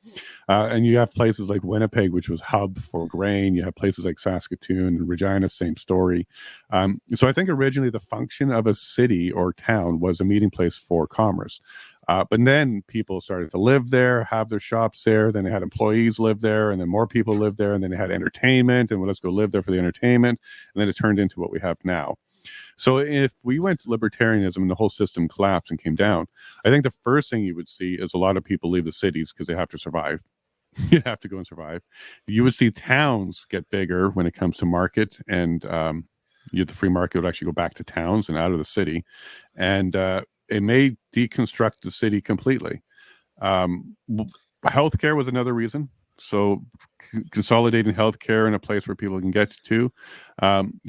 And you have places like Winnipeg, which was hub for grain. You have places like Saskatoon and Regina, same story. So I think originally the function of a city or town was a meeting place for commerce. But then people started to live there, have their shops there. Then they had employees live there, and then more people lived there. And then they had entertainment, and let's go live there for the entertainment. And then it turned into what we have now. So if we went to libertarianism and the whole system collapsed and came down, I think the first thing you would see is a lot of people leave the cities because they have to survive. You have to go and survive. You would see towns get bigger when it comes to market, and the free market would actually go back to towns and out of the city. And it may deconstruct the city completely. Healthcare was another reason. So consolidating healthcare in a place where people can get to.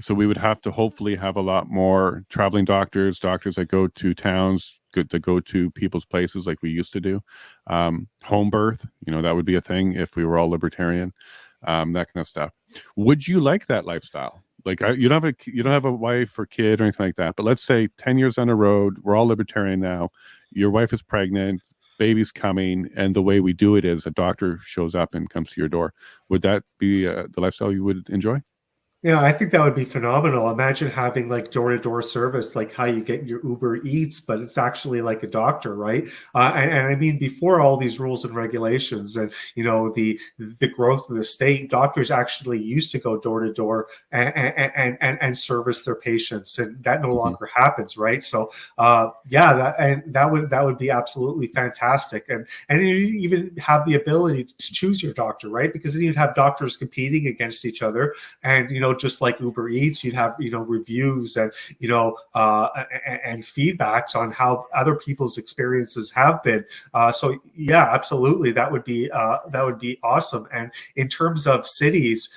So we would have to hopefully have a lot more traveling doctors that go to towns, that go to people's places like we used to do. Home birth, that would be a thing if we were all libertarian, that kind of stuff. Would you like that lifestyle? Like you don't have a wife or kid or anything like that, but let's say 10 years on the road, we're all libertarian now. Your wife is pregnant, baby's coming, and the way we do it is a doctor shows up and comes to your door. Would that be the lifestyle you would enjoy? Yeah, I think that would be phenomenal. Imagine having like door-to-door service, like how you get your Uber Eats, but it's actually like a doctor, right? And I mean, before all these rules and regulations, and the growth of the state, doctors actually used to go door to door and service their patients, and that no Mhm. longer happens, right? So, yeah, that would be absolutely fantastic, and you even have the ability to choose your doctor, right? Because then you'd have doctors competing against each other, and just like Uber Eats, you'd have reviews and and feedbacks on how other people's experiences have been. So yeah, absolutely, that would be awesome. And in terms of cities,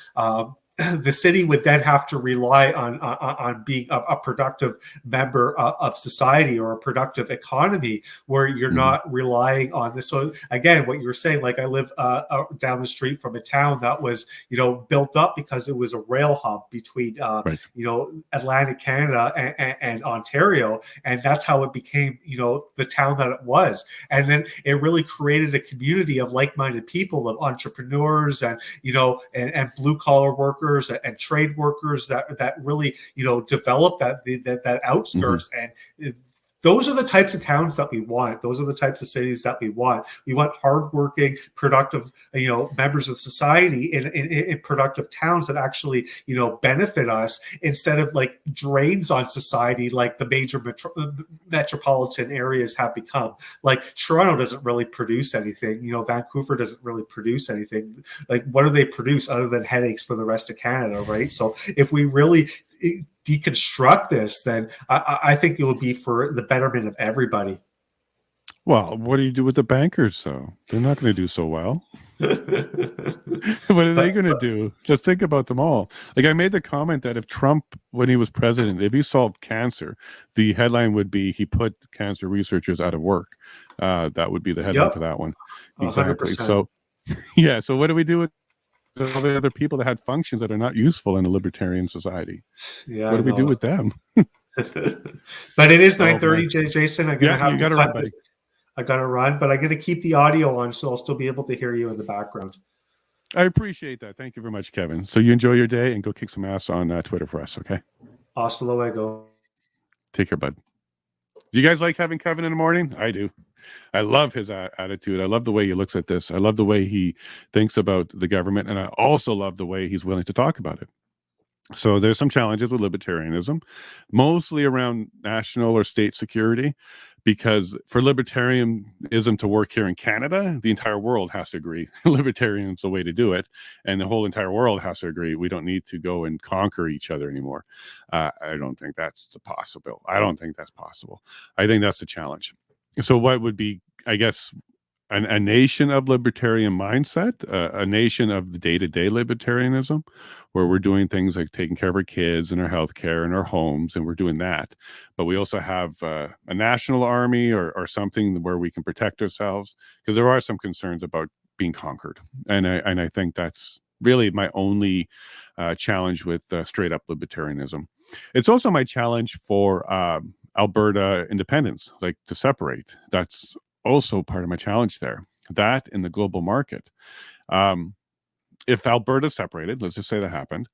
the city would then have to rely on being a productive member of society, or a productive economy, where you're Mhm. not relying on this. So again, what you're saying, like I live down the street from a town that was built up because it was a rail hub between Right. Atlantic Canada and Ontario, and that's how it became the town that it was. And then it really created a community of like-minded people, of entrepreneurs, and and blue collar workers and trade workers that really develop that Mhm. outskirts. And those are the types of towns that we want. Those are the types of cities that we want. We want hardworking, productive, members of society in productive towns that actually, benefit us, instead of like drains on society, like the major metropolitan areas have become. Like Toronto doesn't really produce anything. Vancouver doesn't really produce anything. Like, what do they produce other than headaches for the rest of Canada, right? So if we really deconstruct this, then I think it will be for the betterment of everybody. Well, what do you do with the bankers, though? They're not going to do so well. What are they but going to do? Just think about them all. Like, I made the comment that if Trump, when he was president, if he solved cancer, the headline would be he put cancer researchers out of work. That would be the headline yep, for that one. hundred Exactly. percent. So, yeah. So, what do we do with all the other people that had functions that are not useful in a libertarian society? Yeah, What I do we do know. with them? But it is Oh, man. 9:30, Jason. I'm gonna Yeah, have you to got to run, cut this. buddy. I gotta run, but I'm gonna keep the audio on, so I'll still be able to hear you in the background. I appreciate that. Thank you very much, Kevin. So, you enjoy your day and go kick some ass on Twitter for us, okay? Hasta luego. Take care, bud. Do you guys like having Kevin in the morning? I do. I love his attitude. I love the way he looks at this. I love the way he thinks about the government. And I also love the way he's willing to talk about it. So there's some challenges with libertarianism, mostly around national or state security, because for libertarianism to work here in Canada, the entire world has to agree. Libertarian's the way to do it. And the whole entire world has to agree. We don't need to go and conquer each other anymore. I don't think that's possible. I don't think that's possible. I think that's the challenge. So what would be, I guess, a nation of libertarian mindset, a nation of the day-to-day libertarianism, where we're doing things like taking care of our kids and our healthcare and our homes, and we're doing that. But we also have a national army or something where we can protect ourselves, because there are some concerns about being conquered. And I think that's really my only challenge with straight up libertarianism. It's also my challenge for Alberta independence, like to separate. That's also part of my challenge there. That in the global market. If Alberta separated, let's just say that happened,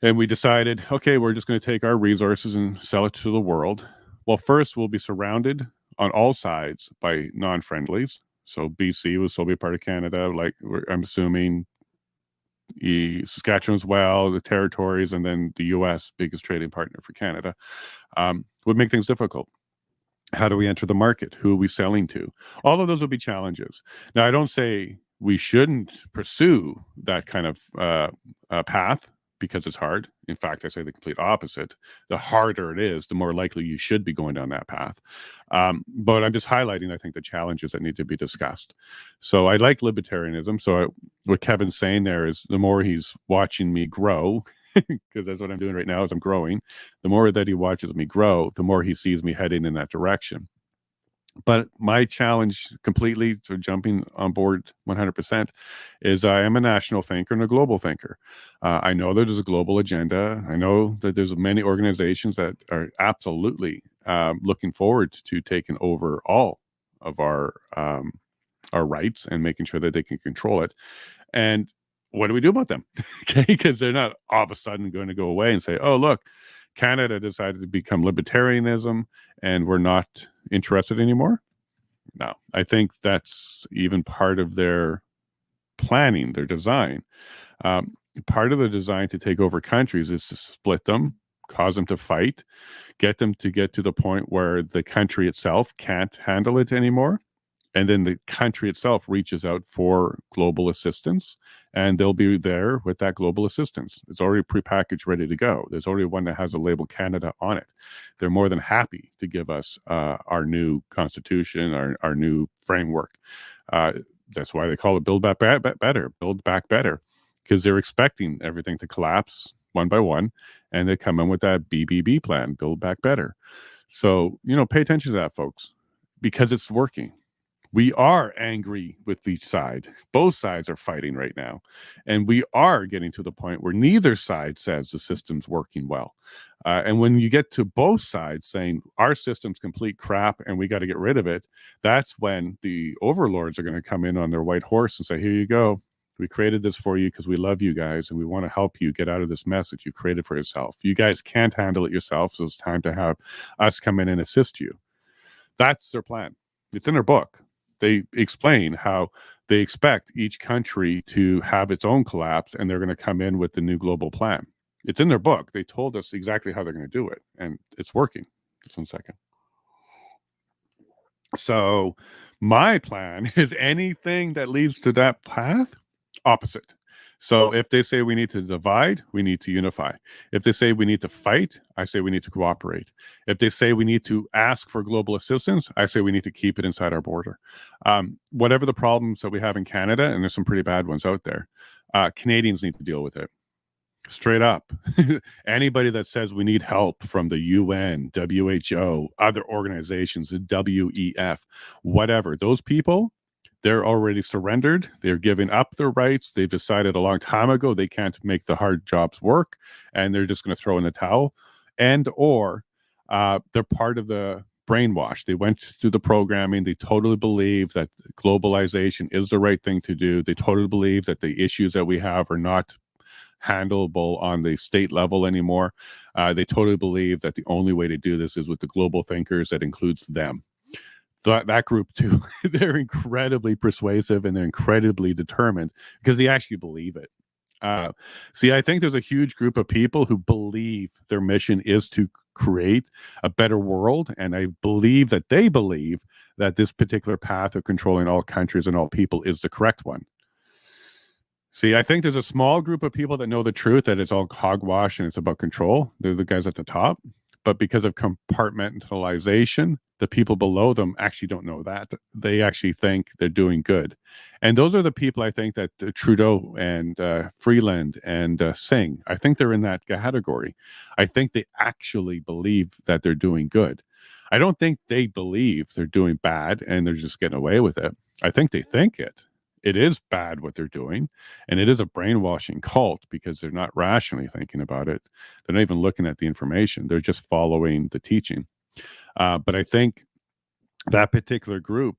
and we decided, okay, we're just going to take our resources and sell it to the world. Well, first, we'll be surrounded on all sides by non-friendlies. So BC will still be a part of Canada, like I'm assuming Saskatchewan as well, the territories, and then the U.S., biggest trading partner for Canada, would make things difficult. How do we enter the market? Who are we selling to? All of those will be challenges. Now, I don't say we shouldn't pursue that kind of path because it's hard. In fact, I say the complete opposite. The harder it is, the more likely you should be going down that path. But I'm just highlighting, I think, the challenges that need to be discussed. So I like libertarianism. So what Kevin's saying there is the more he's watching me grow, because that's what I'm doing right now is I'm growing. The more that he watches me grow, the more he sees me heading in that direction. But my challenge completely to jumping on board 100% is I am a national thinker and a global thinker. I know that there's a global agenda. I know that there's many organizations that are absolutely looking forward to taking over all of our rights and making sure that they can control it. And what do we do about them? Okay, because they're not all of a sudden going to go away and say, oh, look, Canada decided to become libertarianism and we're not interested anymore. No, I think that's even part of their planning, their design. Part of the design to take over countries is to split them, cause them to fight, get them to get to the point where the country itself can't handle it anymore. And then the country itself reaches out for global assistance, and they'll be there with that global assistance. It's already prepackaged, ready to go. There's already one that has a label Canada on it. They're more than happy to give us our new constitution, our new framework. That's why they call it Build Back Better, Build Back Better, because they're expecting everything to collapse one by one, and they come in with that BBB plan, Build Back Better. So, pay attention to that, folks, because it's working. We are angry with each side. Both sides are fighting right now. And we are getting to the point where neither side says the system's working well. And when you get to both sides saying our system's complete crap and we got to get rid of it, that's when the overlords are going to come in on their white horse and say, here you go. We created this for you because we love you guys and we want to help you get out of this mess that you created for yourself. You guys can't handle it yourself, so it's time to have us come in and assist you. That's their plan. It's in their book. They explain how they expect each country to have its own collapse, and they're going to come in with the new global plan. It's in their book. They told us exactly how they're going to do it, and it's working. Just 1 second. So my plan is anything that leads to that path, opposite. So if they say we need to divide, we need to unify. If they say we need to fight, I say we need to cooperate. If they say we need to ask for global assistance, I say we need to keep it inside our border. Whatever the problems that we have in Canada, and there's some pretty bad ones out there, Canadians need to deal with it. Straight up. Anybody that says we need help from the UN, WHO, other organizations, the WEF, whatever, those people, they're already surrendered. They're giving up their rights. They've decided a long time ago they can't make the hard jobs work, and they're just going to throw in the towel. Or they're part of the brainwash. They went through the programming. They totally believe that globalization is the right thing to do. They totally believe that the issues that we have are not handleable on the state level anymore. They totally believe that the only way to do this is with the global thinkers that includes them. That group too, they're incredibly persuasive and they're incredibly determined because they actually believe it. See, I think there's a huge group of people who believe their mission is to create a better world, and I believe that they believe that this particular path of controlling all countries and all people is the correct one. See, I think there's a small group of people that know the truth, that it's all hogwash and it's about control. They're the guys at the top. But because of compartmentalization, the people below them actually don't know that. They actually think they're doing good. And those are the people I think that Trudeau and Freeland and Singh, I think they're in that category. I think they actually believe that they're doing good. I don't think they believe they're doing bad and they're just getting away with it. I think they think it. It is bad what they're doing, and it is a brainwashing cult because they're not rationally thinking about it. They're not even looking at the information. They're just following the teaching. But I think that particular group,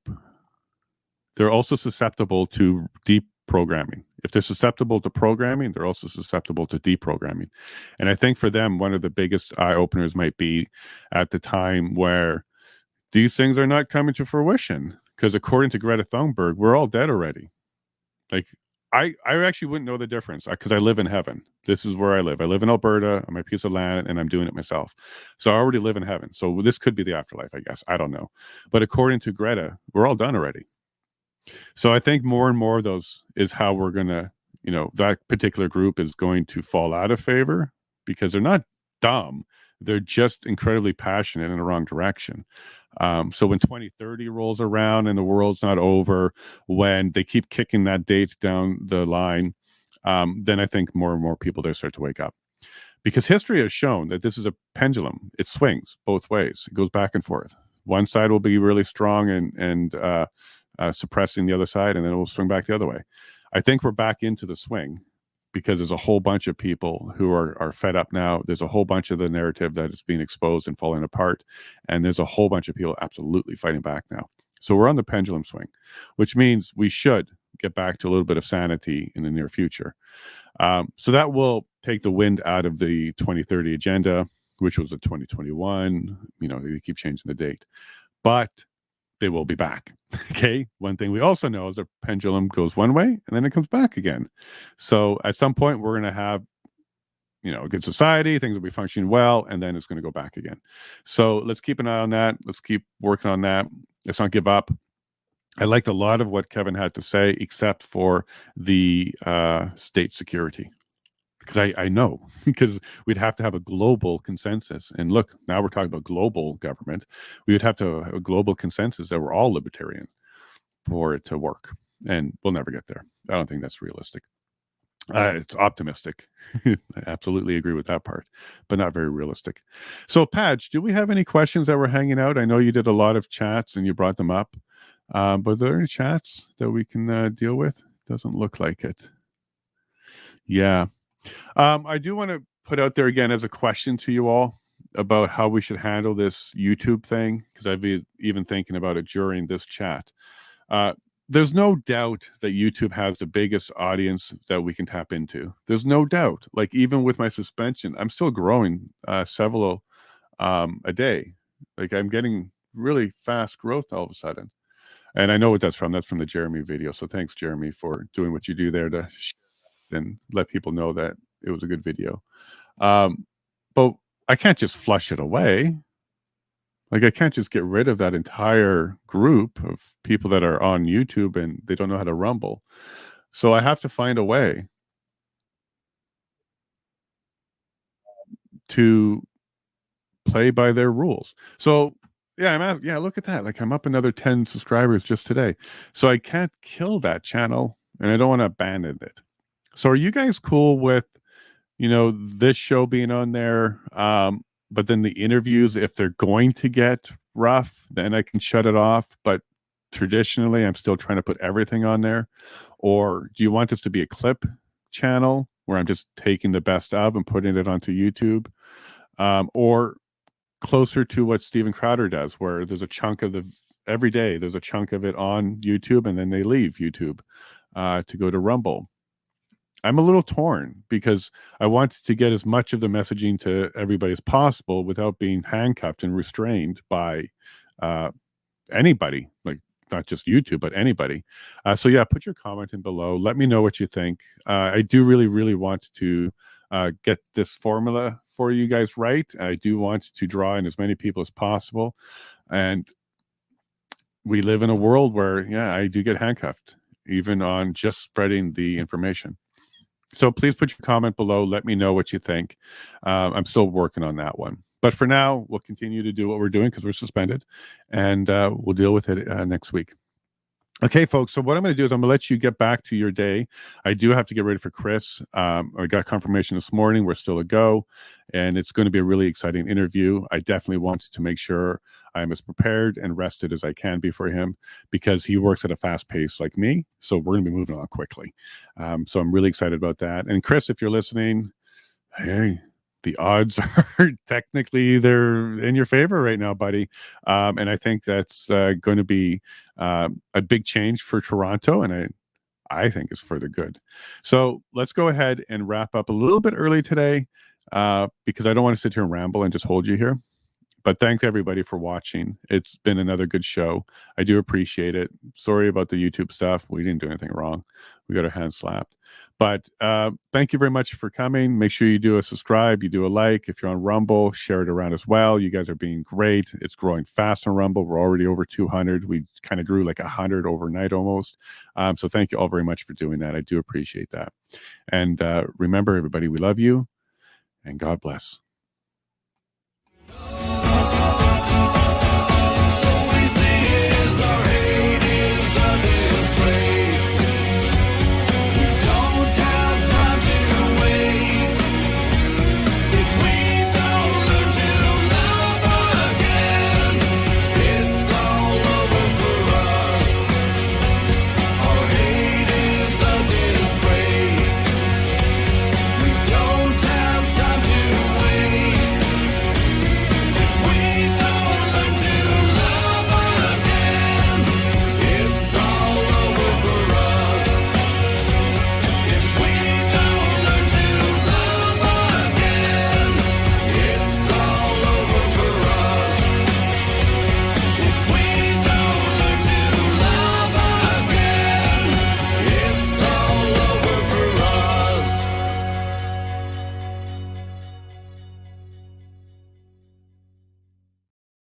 they're also susceptible to deep programming. If they're susceptible to programming, they're also susceptible to deprogramming. And I think for them, one of the biggest eye-openers might be at the time where these things are not coming to fruition. Because according to Greta Thunberg, we're all dead already. Like, I actually wouldn't know the difference because I live in heaven. This is where I live. I live in Alberta on my piece of land, and I'm doing it myself. So I already live in heaven. So this could be the afterlife, I guess. I don't know. But according to Greta, we're all done already. So I think more and more of those is how we're going to, that particular group is going to fall out of favor because they're not dumb. They're just incredibly passionate in the wrong direction. So when 2030 rolls around and the world's not over, when they keep kicking that date down the line, then I think more and more people there start to wake up. Because history has shown that this is a pendulum. It swings both ways. It goes back and forth. One side will be really strong and suppressing the other side, and then it will swing back the other way. I think we're back into the swing. Because there's a whole bunch of people who are fed up now. There's a whole bunch of the narrative that is being exposed and falling apart. And there's a whole bunch of people absolutely fighting back now. So we're on the pendulum swing, which means we should get back to a little bit of sanity in the near future. So that will take the wind out of the 2030 agenda, which was a 2021. You know, they keep changing the date, but they will be back. Okay. One thing we also know is the pendulum goes one way and then it comes back again. So at some point, we're going to have, you know, a good society, things will be functioning well, and then it's going to go back again. So let's keep an eye on that. Let's keep working on that. Let's not give up. I liked a lot of what Kevin had to say, except for the state security. Because I know, because we'd have to have a global consensus. And look, now we're talking about global government. We would have to have a global consensus that we're all libertarians for it to work. And we'll never get there. I don't think that's realistic. It's optimistic. I absolutely agree with that part, but not very realistic. So, Padge, do we have any questions that were hanging out? I know you did a lot of chats and you brought them up. But are there any chats that we can deal with? Doesn't look like it. Yeah. I do want to put out there again as a question to you all about how we should handle this YouTube thing, because I've been even thinking about it during this chat. There's no doubt that YouTube has the biggest audience that we can tap into. There's no doubt. Like, even with my suspension, I'm still growing several a day. Like, I'm getting really fast growth all of a sudden. And I know what that's from. That's from the Jeremy video. So thanks, Jeremy, for doing what you do there to and let people know that it was a good video. But I can't just flush it away. Like, I can't just get rid of that entire group of people that are on YouTube and they don't know how to rumble. So I have to find a way to play by their rules. So yeah, look at that. Like, I'm up another 10 subscribers just today. So I can't kill that channel and I don't want to abandon it. So are you guys cool with, you know, this show being on there? But then the interviews, if they're going to get rough, then I can shut it off. But traditionally, I'm still trying to put everything on there. Or do you want this to be a clip channel where I'm just taking the best of and putting it onto YouTube? Or closer to what Steven Crowder does, where there's a chunk of every day, there's a chunk of it on YouTube and then they leave YouTube to go to Rumble. I'm a little torn because I want to get as much of the messaging to everybody as possible without being handcuffed and restrained by anybody, like not just YouTube, but anybody. So yeah, put your comment in below. Let me know what you think. I do really, really want to get this formula for you guys right. I do want to draw in as many people as possible. And we live in a world where, yeah, I do get handcuffed, even on just spreading the information. So please put your comment below. Let me know what you think. I'm still working on that one. But for now, we'll continue to do what we're doing because we're suspended. And we'll deal with it next week. Okay, folks. So what I'm going to do is I'm going to let you get back to your day. I do have to get ready for Chris. I got confirmation this morning. We're still a go. And it's going to be a really exciting interview. I definitely want to make sure I'm as prepared and rested as I can be for him because he works at a fast pace like me. So we're going to be moving on quickly. So I'm really excited about that. And Chris, if you're listening, hey, the odds are technically they're in your favor right now, buddy. And I think that's going to be a big change for Toronto. And I think it's for the good. So let's go ahead and wrap up a little bit early today because I don't want to sit here and ramble and just hold you here. But thanks everybody for watching. It's been another good show. I do appreciate it. Sorry about the YouTube stuff. We didn't do anything wrong. We got our hands slapped. But thank you very much for coming. Make sure you do a subscribe, you do a like. If you're on Rumble, share it around as well. You guys are being great. It's growing fast on Rumble. We're already over 200. We kind of grew like 100 overnight almost. So thank you all very much for doing that. I do appreciate that. And remember, everybody, we love you and God bless.